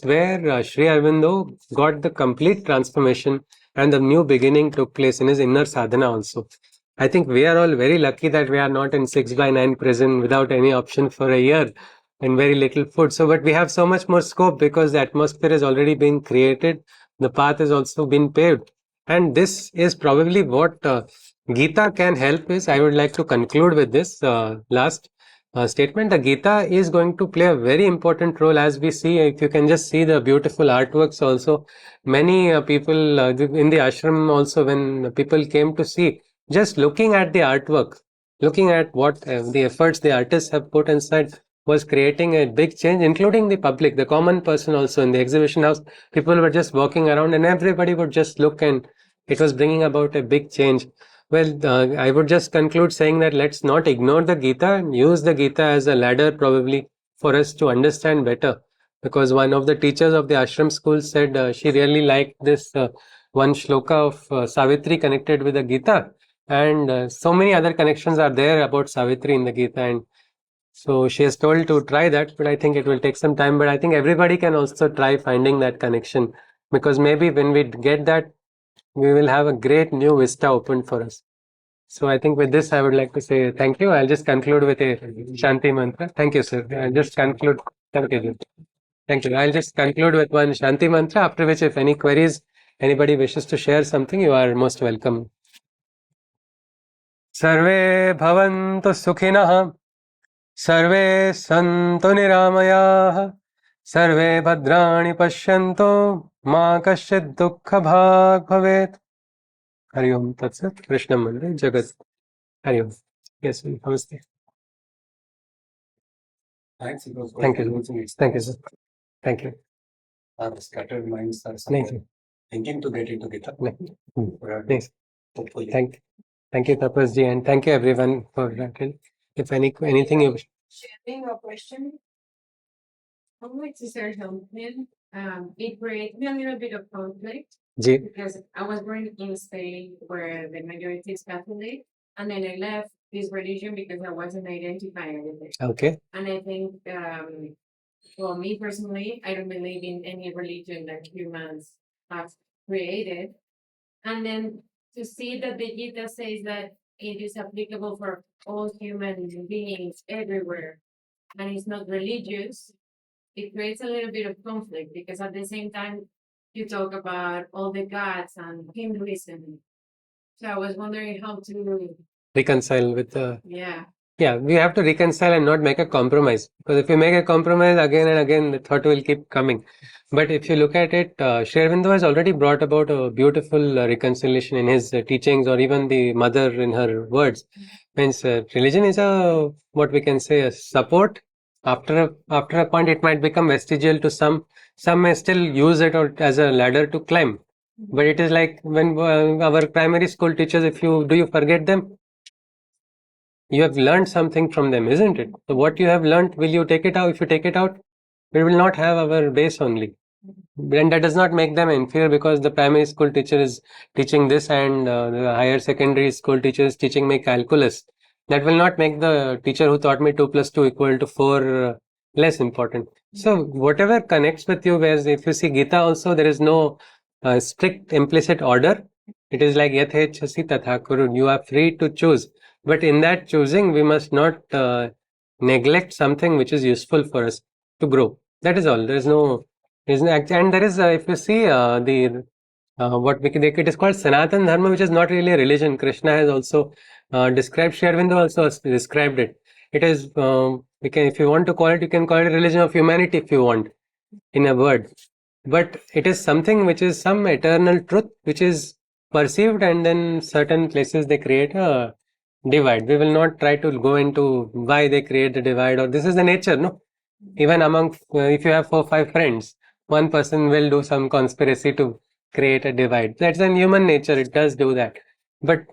where Sri Aurobindo got the complete transformation and the new beginning took place in his inner sadhana also. I think we are all very lucky that we are not in 6 by 9 prison without any option for a year and very little food. So, but we have so much more scope because the atmosphere has already been created. The path has also been paved. And this is probably what Gita can help is. I would like to conclude with this last statement. The Gita is going to play a very important role, as we see. If you can just see the beautiful artworks also, many people in the ashram also, when people came to see, just looking at the artwork, looking at what the efforts the artists have put inside, was creating a big change, including the public, the common person also. In the exhibition house, people were just walking around and everybody would just look, and it was bringing about a big change. Well, I would just conclude saying that let's not ignore the Gita and use the Gita as a ladder probably for us to understand better. Because one of the teachers of the ashram school said she really liked this one shloka of Savitri connected with the Gita, and so many other connections are there about Savitri in the Gita, and so she has told to try that, but I think it will take some time. But I think everybody can also try finding that connection, because maybe when we get that, we will have a great new vista opened for us. So I think with this, I would like to say thank you. I'll just conclude with a Shanti mantra. Thank you, sir. I'll just conclude. Thank you. Thank you. I'll just conclude with one Shanti mantra, after which, if any queries, anybody wishes to share something, you are most welcome. Sarve bhavantu sukhinah, सर्वे सन्तु निरामयाः, सर्वे भद्राणि पश्यन्तु, मा कश्चित् दुःखभाग् भवेत्. हरि ओम तत्सत्. कृष्णं वन्दे जगत्. हरि ओम. Yes, namaste. Thanks. It was Thank quite you. convincing. Thank you, sir. Thank you. Our scattered minds are Thank somewhere you. thinking to get into Gita. Nice. Hopefully. Thank you, Tapas ji, and thank you everyone for that. If anything you Sharing a question. How much is there helping? It created me a little bit of conflict ji, because I was born in Spain where the majority is Catholic, and then I left this religion because I wasn't identifying with it. okay, And I think, well, me personally, I don't believe in any religion that humans have created. And then to see that the Gita says that it is applicable for all human beings everywhere, and it's not religious, it creates a little bit of conflict because at the same time you talk about all the gods and Hinduism. So I was wondering how to, reconcile with the. yeah. Yeah, we have to reconcile and not make a compromise, because if you make a compromise again and again, the thought will keep coming. But if you look at it, Sri Aurobindo has already brought about a beautiful reconciliation in his teachings, or even the mother in her words. Means religion is a, what we can say, a support. After a point, it might become vestigial to some. Some may still use it or as a ladder to climb. But it is like when our primary school teachers, if you do, you forget them. You have learned something from them, isn't it? So what you have learned, will you take it out? If you take it out, we will not have our base only. And that does not make them inferior because the primary school teacher is teaching this and the higher secondary school teacher is teaching me calculus. That will not make the teacher who taught me 2 plus 2 equal to 4 less important. So whatever connects with you, whereas if you see Gita also, there is no strict implicit order. It is like yathechasi tatha kuru. You are free to choose. But in that choosing, we must not neglect something which is useful for us to grow. That is all. There is no, and there is, if you see the what we can, it is called Sanatan Dharma, which is not really a religion. Krishna has also described, Sri Aurobindo also has described it. It is, we can, if you want to call it, you can call it religion of humanity if you want, in a word. But it is something which is some eternal truth which is perceived, and then certain places they create a divide. We will not try to go into why they create the divide, or this is the nature, no? Even among, if you have 4 5 friends, one person will do some conspiracy to create a divide. That's in human nature, it does do that. But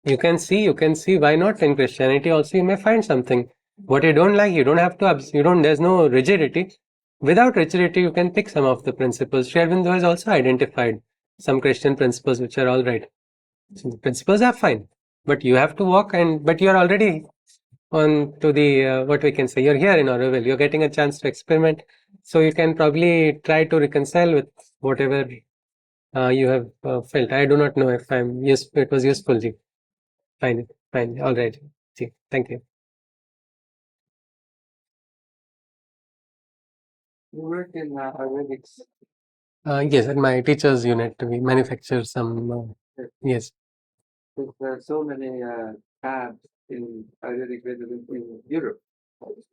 you can see why not in Christianity also you may find something. What you don't like, you don't have to, you don't, there's no rigidity. Without rigidity, you can pick some of the principles. Sri Aurobindo has also identified some Christian principles which are all right. So the principles are fine, but you have to walk, but you are already on to the, what we can say, you're here in Auroville, you're getting a chance to experiment. So you can probably try to reconcile with whatever you have felt. I do not know if it was useful, ji. Fine, all right. Ji, thank you. You work in Ayurvedic Yes, at my teacher's unit, we manufacture some. Yes. There are so many apps in Ayurvedic medicine in Europe.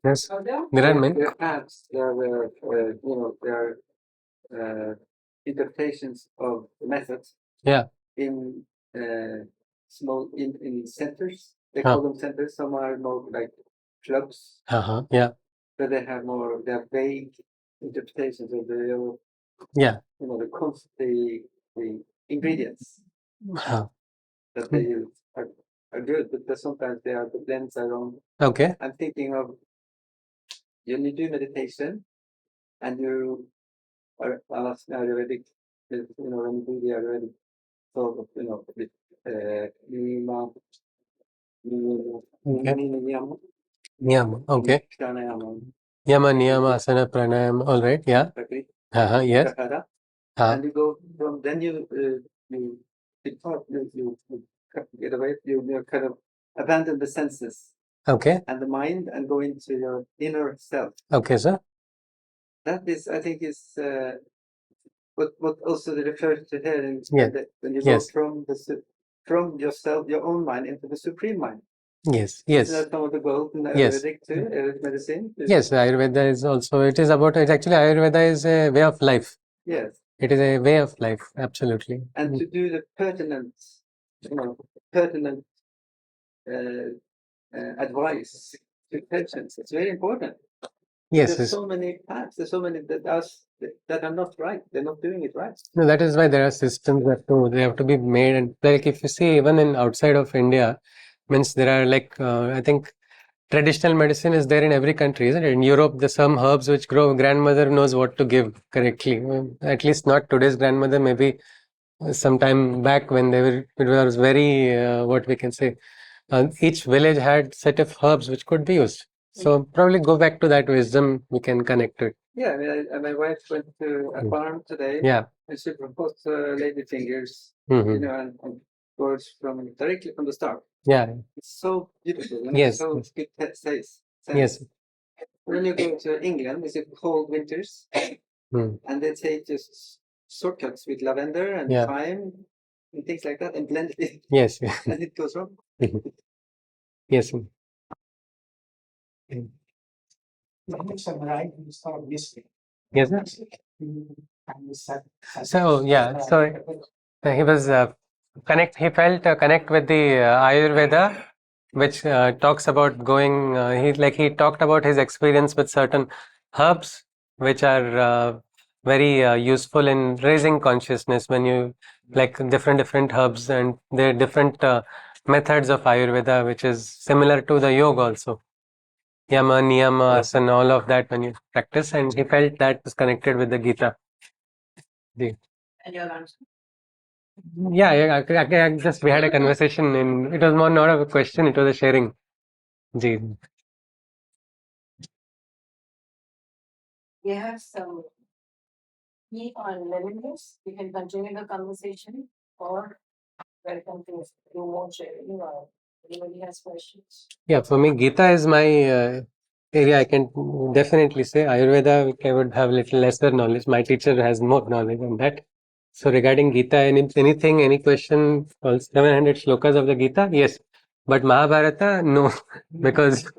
Yes. There are many. There are apps. There are there are interpretations of methods. Yeah. In small in centers. They Huh. call them centers. Some are more like clubs. Yeah. But they have vague interpretations of the Yeah. the ingredients that they use are good, but sometimes the blends are wrong. Okay. I'm thinking of when you do meditation and you are Ayurvedic, when you do the Ayurvedic sort of, Nima, Niyama, Niyama. Okay. Pranayama, Yama, Niyama, Asana, Pranayam. All right. Yeah. Prakrit, Yes. Prakara, And you go from then you depart, you get away, you kind of abandon the senses. Okay. And the mind and go into your inner self. Okay, sir. That is, I think, is what also refers to here in when you go from yourself, your own mind, into the supreme mind. Yes. Yes. Isn't that some of the goals in Yes. Ayurvedic too? Ayurvedic medicine. Yes, Ayurveda is also. It is about. It's actually Ayurveda is a way of life. Yes. It is a way of life. Absolutely. And to do the pertinent advice to patients, it's very important. Yes. There's so many paths. There's so many that are not right. They're not doing it right. No, that is why there are systems they have to be made. And like if you see even in outside of India, means there are like I think traditional medicine is there in every country, isn't it? In Europe, there's some herbs which grow. Grandmother knows what to give correctly. At least not today's grandmother. Maybe some time back when it was very what we can say. Each village had set of herbs which could be used. So probably go back to that wisdom. We can connect to it. Yeah, I mean, my wife went to a farm today. Yeah. And she proposed lady fingers, Mm-hmm. and words directly from the start. Yeah. It's so beautiful. Yes. So good sense. Yes. When you go to England, it's cold winters, and they take just shortcuts with lavender and thyme and things like that, and blend it in. Yes. And it goes wrong. Yes. Yes, sir. So yeah, so he was he felt connect with the Ayurveda, which talks about going. He talked about his experience with certain herbs, which are very useful in raising consciousness. When you like different herbs, and there are different methods of Ayurveda, which is similar to the yoga also. Yama, Niyama, Asana, all of that when you practice, and he felt that was connected with the Gita. And your answer? Yeah, we had a conversation, and it was more not a question, it was a sharing. Ji. We have some key on 11 minutes. We can continue the conversation or welcome to do more sharing or anybody has questions. Yeah, for me, Gita is my area. I can definitely say Ayurveda, I would have little lesser knowledge. My teacher has more knowledge on that. So regarding Gita, anything, any question, all 700 shlokas of the Gita? Yes. But Mahabharata, no, because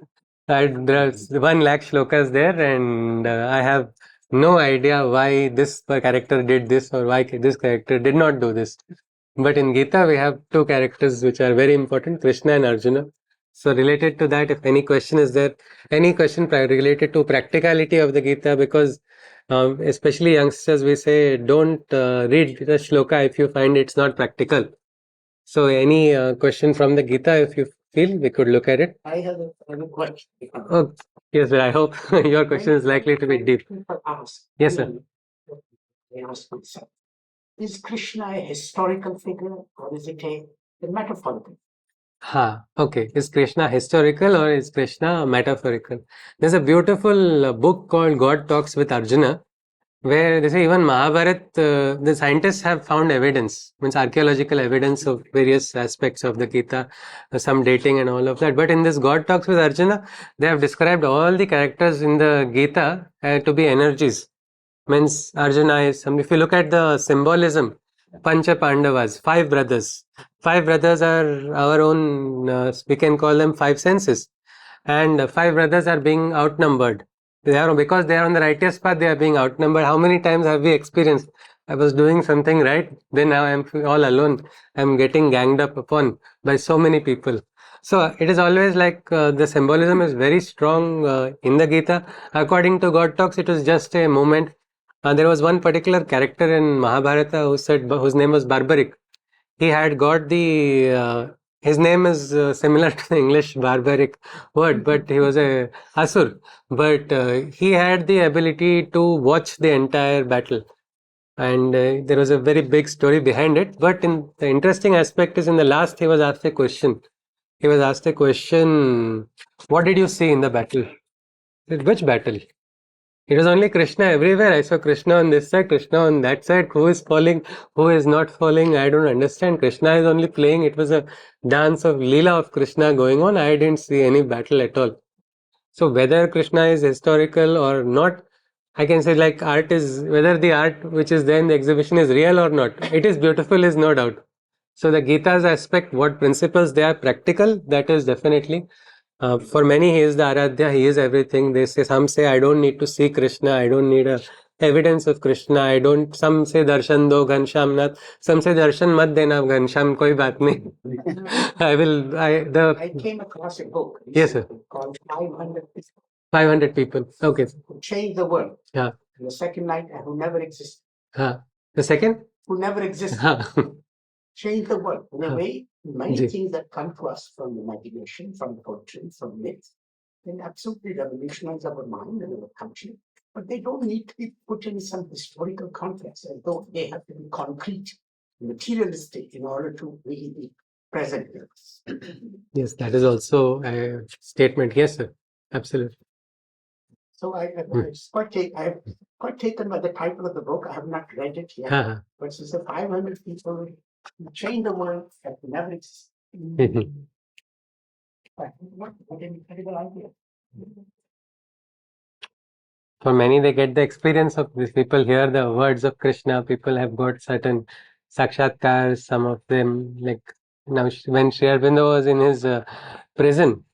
there are 1 lakh shlokas there, and I have no idea why this character did this or why this character did not do this. But in Gita, we have 2 characters which are very important, Krishna and Arjuna. So related to that, if any question is there, any question related to practicality of the Gita, because especially youngsters, we say don't read the shloka if you find it's not practical. So any question from the Gita, if you feel, we could look at it. I have a question. Oh, yes, sir. I hope your question is likely to be deep. Yes, sir. Is Krishna a historical figure or is it a metaphorical? Okay. Is Krishna historical or is Krishna metaphorical? There's a beautiful book called God Talks with Arjuna, where they say even Mahabharat, the scientists have found evidence, means archaeological evidence of various aspects of the Gita, some dating and all of that. But in this God Talks with Arjuna, they have described all the characters in the Gita to be energies. Means Arjuna is some. If you look at the symbolism, Pancha Pandavas, 5 brothers. 5 brothers are our own. We can call them 5 senses, and 5 brothers are being outnumbered. They are, because they are on the righteous path. They are being outnumbered. How many times have we experienced? I was doing something right, then now I am all alone. I am getting ganged up upon by so many people. So it is always like the symbolism is very strong in the Gita. According to God Talks, it was just a moment. There was one particular character in Mahabharata whose name was Barbaric. He had got the his name is similar to the English barbaric word, but he was a asur. But he had the ability to watch the entire battle, and there was a very big story behind it. But the interesting aspect is, in the last, he was asked a question. He was asked a question: "What did you see in the battle? Which battle?" It was only Krishna everywhere. I saw Krishna on this side, Krishna on that side. Who is falling? Who is not falling? I don't understand. Krishna is only playing. It was a dance of Leela of Krishna going on. I didn't see any battle at all. So whether Krishna is historical or not, I can say, like, art is, whether the art which is there in the exhibition is real or not, it is beautiful is no doubt. So the Gita's aspect, what principles they are practical, that is definitely. For many, he is the Aradhya, he is everything. They say, some say, I don't need to see Krishna, I don't need a evidence of Krishna, I don't, some say darshan do Ghansham nath, some say darshan mat dena Ghansham, koi baat nahi. I came across a book Yes, sir. called 500 People 500 people. Okay. Who Changed the World. Yeah. And the second night, who never existed. The second? Who never existed. Change the world. In a way, many things that come to us from imagination, from poetry, from myth, can absolutely revolutionize our mind and our culture. But they don't need to be put in some historical context, as though they have to be concrete, materialistic, in order to really be present with us. Yes, that is also a statement. Yes, sir. Absolutely. So I was quite taken by the title of the book. I have not read it yet. But it's the 500 people who changed the world that never existed. What an incredible idea. For many, they get the experience of this. People hear the words of Krishna. People have got certain sakshatkars. Some of them, like now, when Sri Aurobindo was in his prison,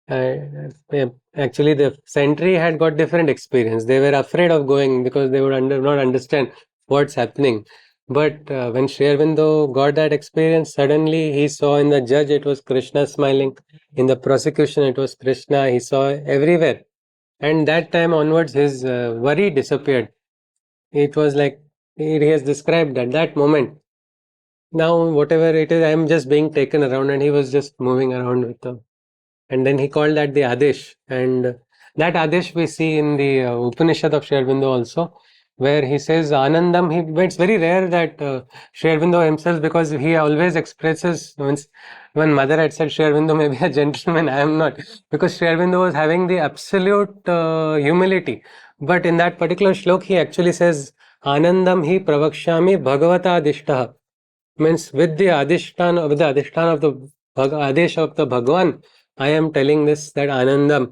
actually the sentry had got different experience. They were afraid of going because they would not understand what's happening. But when Sri Aurobindo got that experience, suddenly he saw in the judge it was Krishna smiling. In the prosecution it was Krishna. He saw everywhere. And that time onwards his worry disappeared. It was like he has described at that moment. Now whatever it is, I am just being taken around, and he was just moving around with them. And then he called that the Adesh. And that Adesh we see in the Upanishad of Sri Aurobindo also, where he says Anandam. It's very rare that Sri Aurobindo himself, because he always expresses, when mother had said Sri Aurobindo may be a gentleman, I am not, because Sri Aurobindo was having the absolute humility. But in that particular shlok, he actually says Anandam hi pravakshami bhagavata adishtaha. Means with the adishtan of the Adesh of the Bhagwan, I am telling this, that Ananda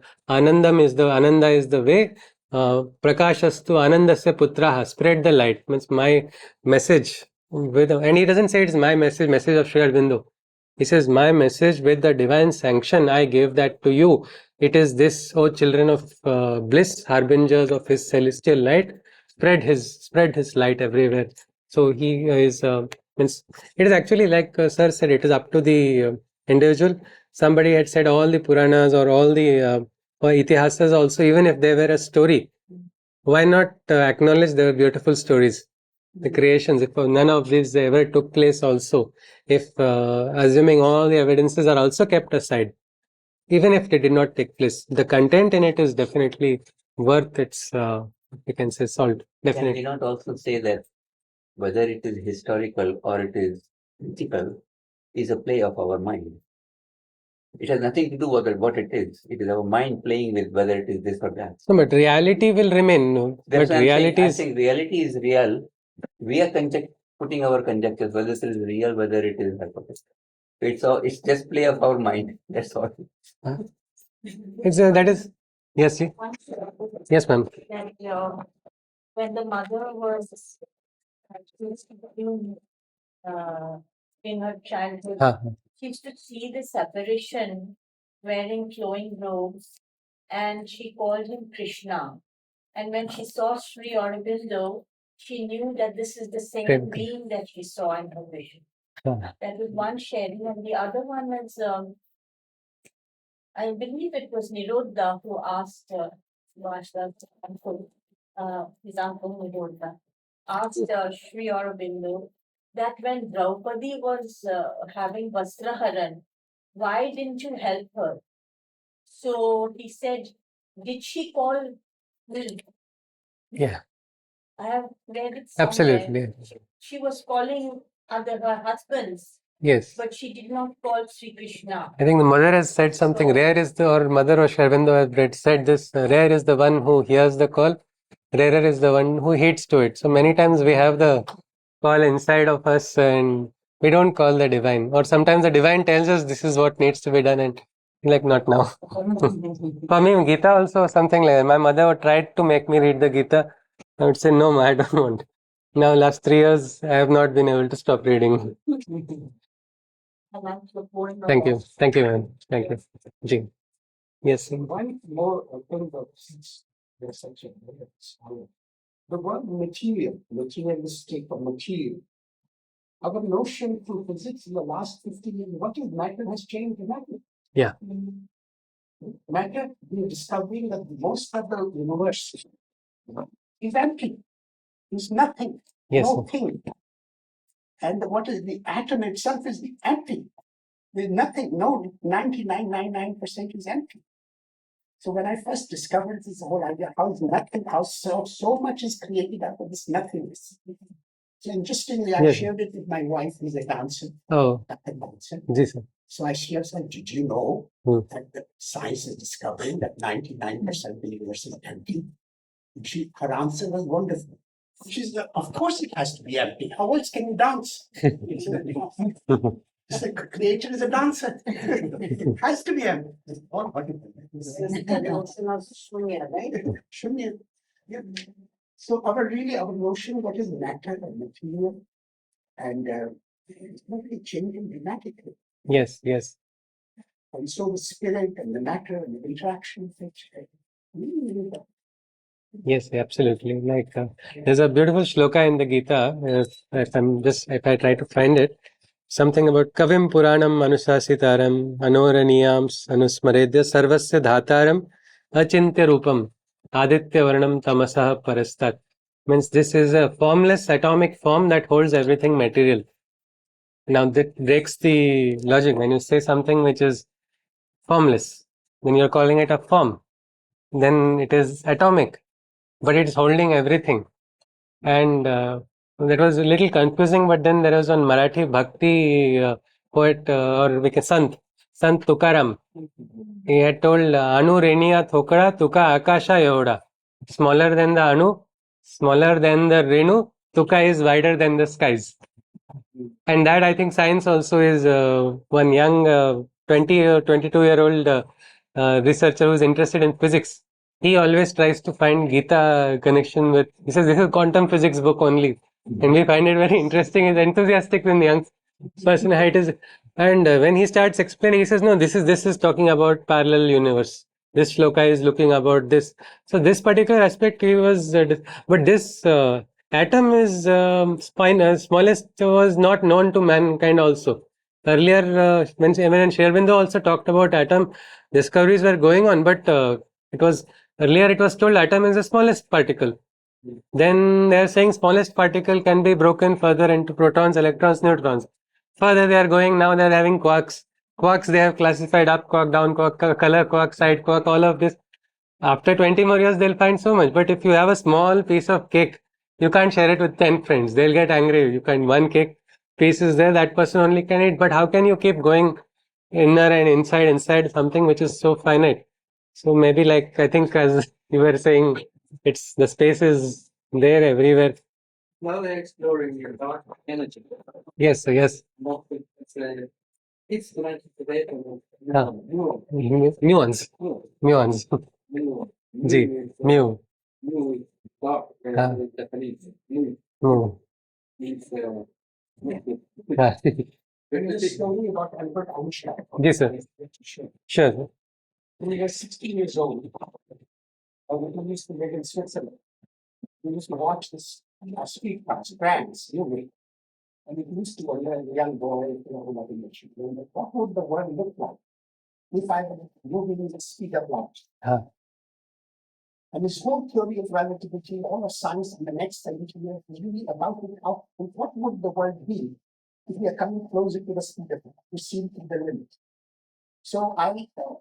is the way. Prakashastu Anandasya Putraha, spread the light. Means my message and he doesn't say it's my message of Sri Aurobindo. He says, my message with the divine sanction, I gave that to you. It is this, O children of bliss, harbingers of his celestial light, spread his light everywhere. So he is, means it is actually like sir said, it is up to the individual. Somebody had said all the Puranas or all the Itihasas also, even if they were a story, why not acknowledge their beautiful stories? The creations, if none of these ever took place also, if assuming all the evidences are also kept aside, even if they did not take place, the content in it is definitely worth its, you can say, salt. Definitely. Can we not also say that whether it is historical or it is mythical is a play of our mind? It has nothing to do with what it is. It is our mind playing with whether it is this or that. No, but reality will remain. No? That's But reality I is. think reality is real. We are putting our conjectures whether this is real, whether it is hypothetical. It's just play of our mind. That's all. That is. Yes, yes, ma'am. when the mother was in her childhood, she used to see this apparition wearing flowing robes, and she called him Krishna. And when she saw Sri Aurobindo, she knew that this is the same being that she saw in her vision. That was one sharing, and the other one is, I believe it was Nirodha who asked his uncle Nirodha, asked Sri Aurobindo that when Draupadi was having Vastraharan, why didn't you help her? So he said, did she call milk? Yeah. I have read it somewhere. Absolutely. She was calling her husbands. Yes. But she did not call Sri Krishna. I think the mother has said something. Rare is the, or mother or Sri Aurobindo has said this. Rare is the one who hears the call. Rarer is the one who heeds to it. So many times we have the call inside of us and we don't call the divine. Or sometimes the divine tells us this is what needs to be done and like not now. For me, Gita also something like that. My mother tried to make me read the Gita. I would say, no, I don't want. Now, last 3 years, I have not been able to stop reading. Thank you. Thank you, man. Thank you. Ji. Yes. One more thing about the section. The word material, materialistic or material. Our notion through physics in the last 50 years, what is matter has changed dramatically. Yeah. Matter, we are discovering that most of the universe is empty. There's nothing. Yes. No thing. And what is the atom itself is empty. There's nothing. No, 99.99% is empty. So when I first discovered this whole idea, how is nothing, how so much is created out of this nothingness. So interestingly, I shared it with my wife, who's a dancer. Oh. A dancer. Yes, sir. So I shared, said, did you know that the science is discovering that 99% of the universe is empty? Her answer was wonderful. She's like, of course it has to be empty. How else can you dance? The creator is a dancer. It has to be empty. Shunya. Yeah. So our notion what is matter and material and it's really changing dramatically. Yes, yes. And so the spirit and the matter and the interaction really. Yes, absolutely. Like there's a beautiful shloka in the Gita. If I try to find it, something about Kavim Puranam Anusasitaram Anoraniyams Anusmaredya Sarvasya Dhataram Achintya Rupam Aditya Varnam Tamasah Parastat. Means this is a formless atomic form that holds everything material. Now that breaks the logic. When you say something which is formless, then you're calling it a form. Then it is atomic, but it's holding everything. And that was a little confusing, but then there was one Marathi Bhakti poet, or we can Sant Tukaram. He had told Anu Reniya Thokada Tuka Akasha Yoda. Smaller than the Anu, smaller than the Renu, Tuka is wider than the skies. And that I think science also is one young 20 or 22-year-old researcher who is interested in physics. He always tries to find Gita connection with, he says this is quantum physics book only. And we find it very interesting. He's enthusiastic when the young person height is. And when he starts explaining, he says, no, this is talking about parallel universe. This shloka is looking about this. So this particular aspect he was, but this atom is smallest was not known to mankind also. Earlier, when Sri Aurobindo also talked about atom, discoveries were going on, but earlier it was told atom is the smallest particle. Then they are saying smallest particle can be broken further into protons, electrons, neutrons. Further they are going, now they are having quarks. Quarks they have classified up quark, down quark, color quark, side quark, all of this. After 20 more years they'll find so much. But if you have a small piece of cake, you can't share it with 10 friends. They'll get angry. You can one cake piece is there, that person only can eat. But how can you keep going inner and inside something which is so finite? So maybe like I think as you were saying, it's the space is there everywhere. Now they're exploring your dark energy. Yes, yes. It's like Nuance. Ji, mu. Japanese. Means, There is a story about Albert Einstein. Yes, sir. Sure. When he was 16 years old, he used to live in Switzerland. He used to watch this street cars, trams, and it used to wonder as a young boy, imagination, what would the world look like if I were moving in the speed of light? And his whole theory of relativity, all of science in the next 70 years is really about what would the world be if we are coming closer to the speed of light, we seem to the limit. So I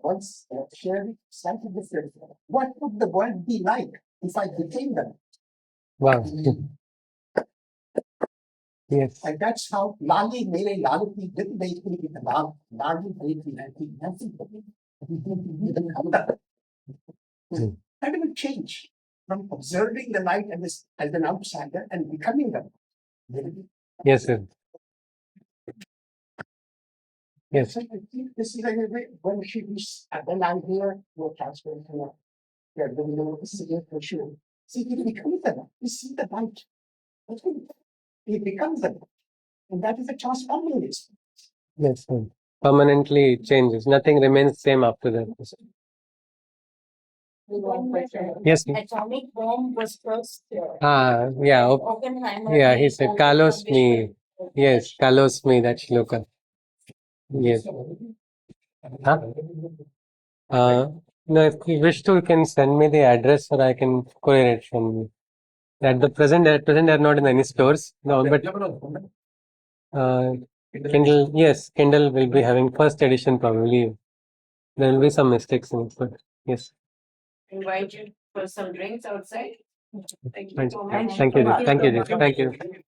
once shared it slightly different. What would the world be like if I became them? Wow. Yes. And that's how Lali Mere Lalati didn't basically get about Lali nothing. How do we change from observing the light as an outsider and becoming them? Yes, sir. Yes. So I think this is like when she was when I'm here, we'll transfer it to yeah, then you know, see it for sure. See, it becomes them. You see the light. It becomes them. And that is a transforming experience. Yes, sir. Permanently changes. Nothing remains same after that. Yes. Atomic bomb was first. Yeah. Oppenheimer. Yeah, he said, Kalos me. Yes, Kalos me, that shloka. Yes. No, if you wish to, you can send me the address or I can courier it from you. At present, they are not in any stores. No, but Kindle, yes, Kindle will be having first edition probably. There will be some mistakes in it, but yes. Invite you for some drinks outside. Thank you Thank so you. much. Thank you. Thank you. Thank you.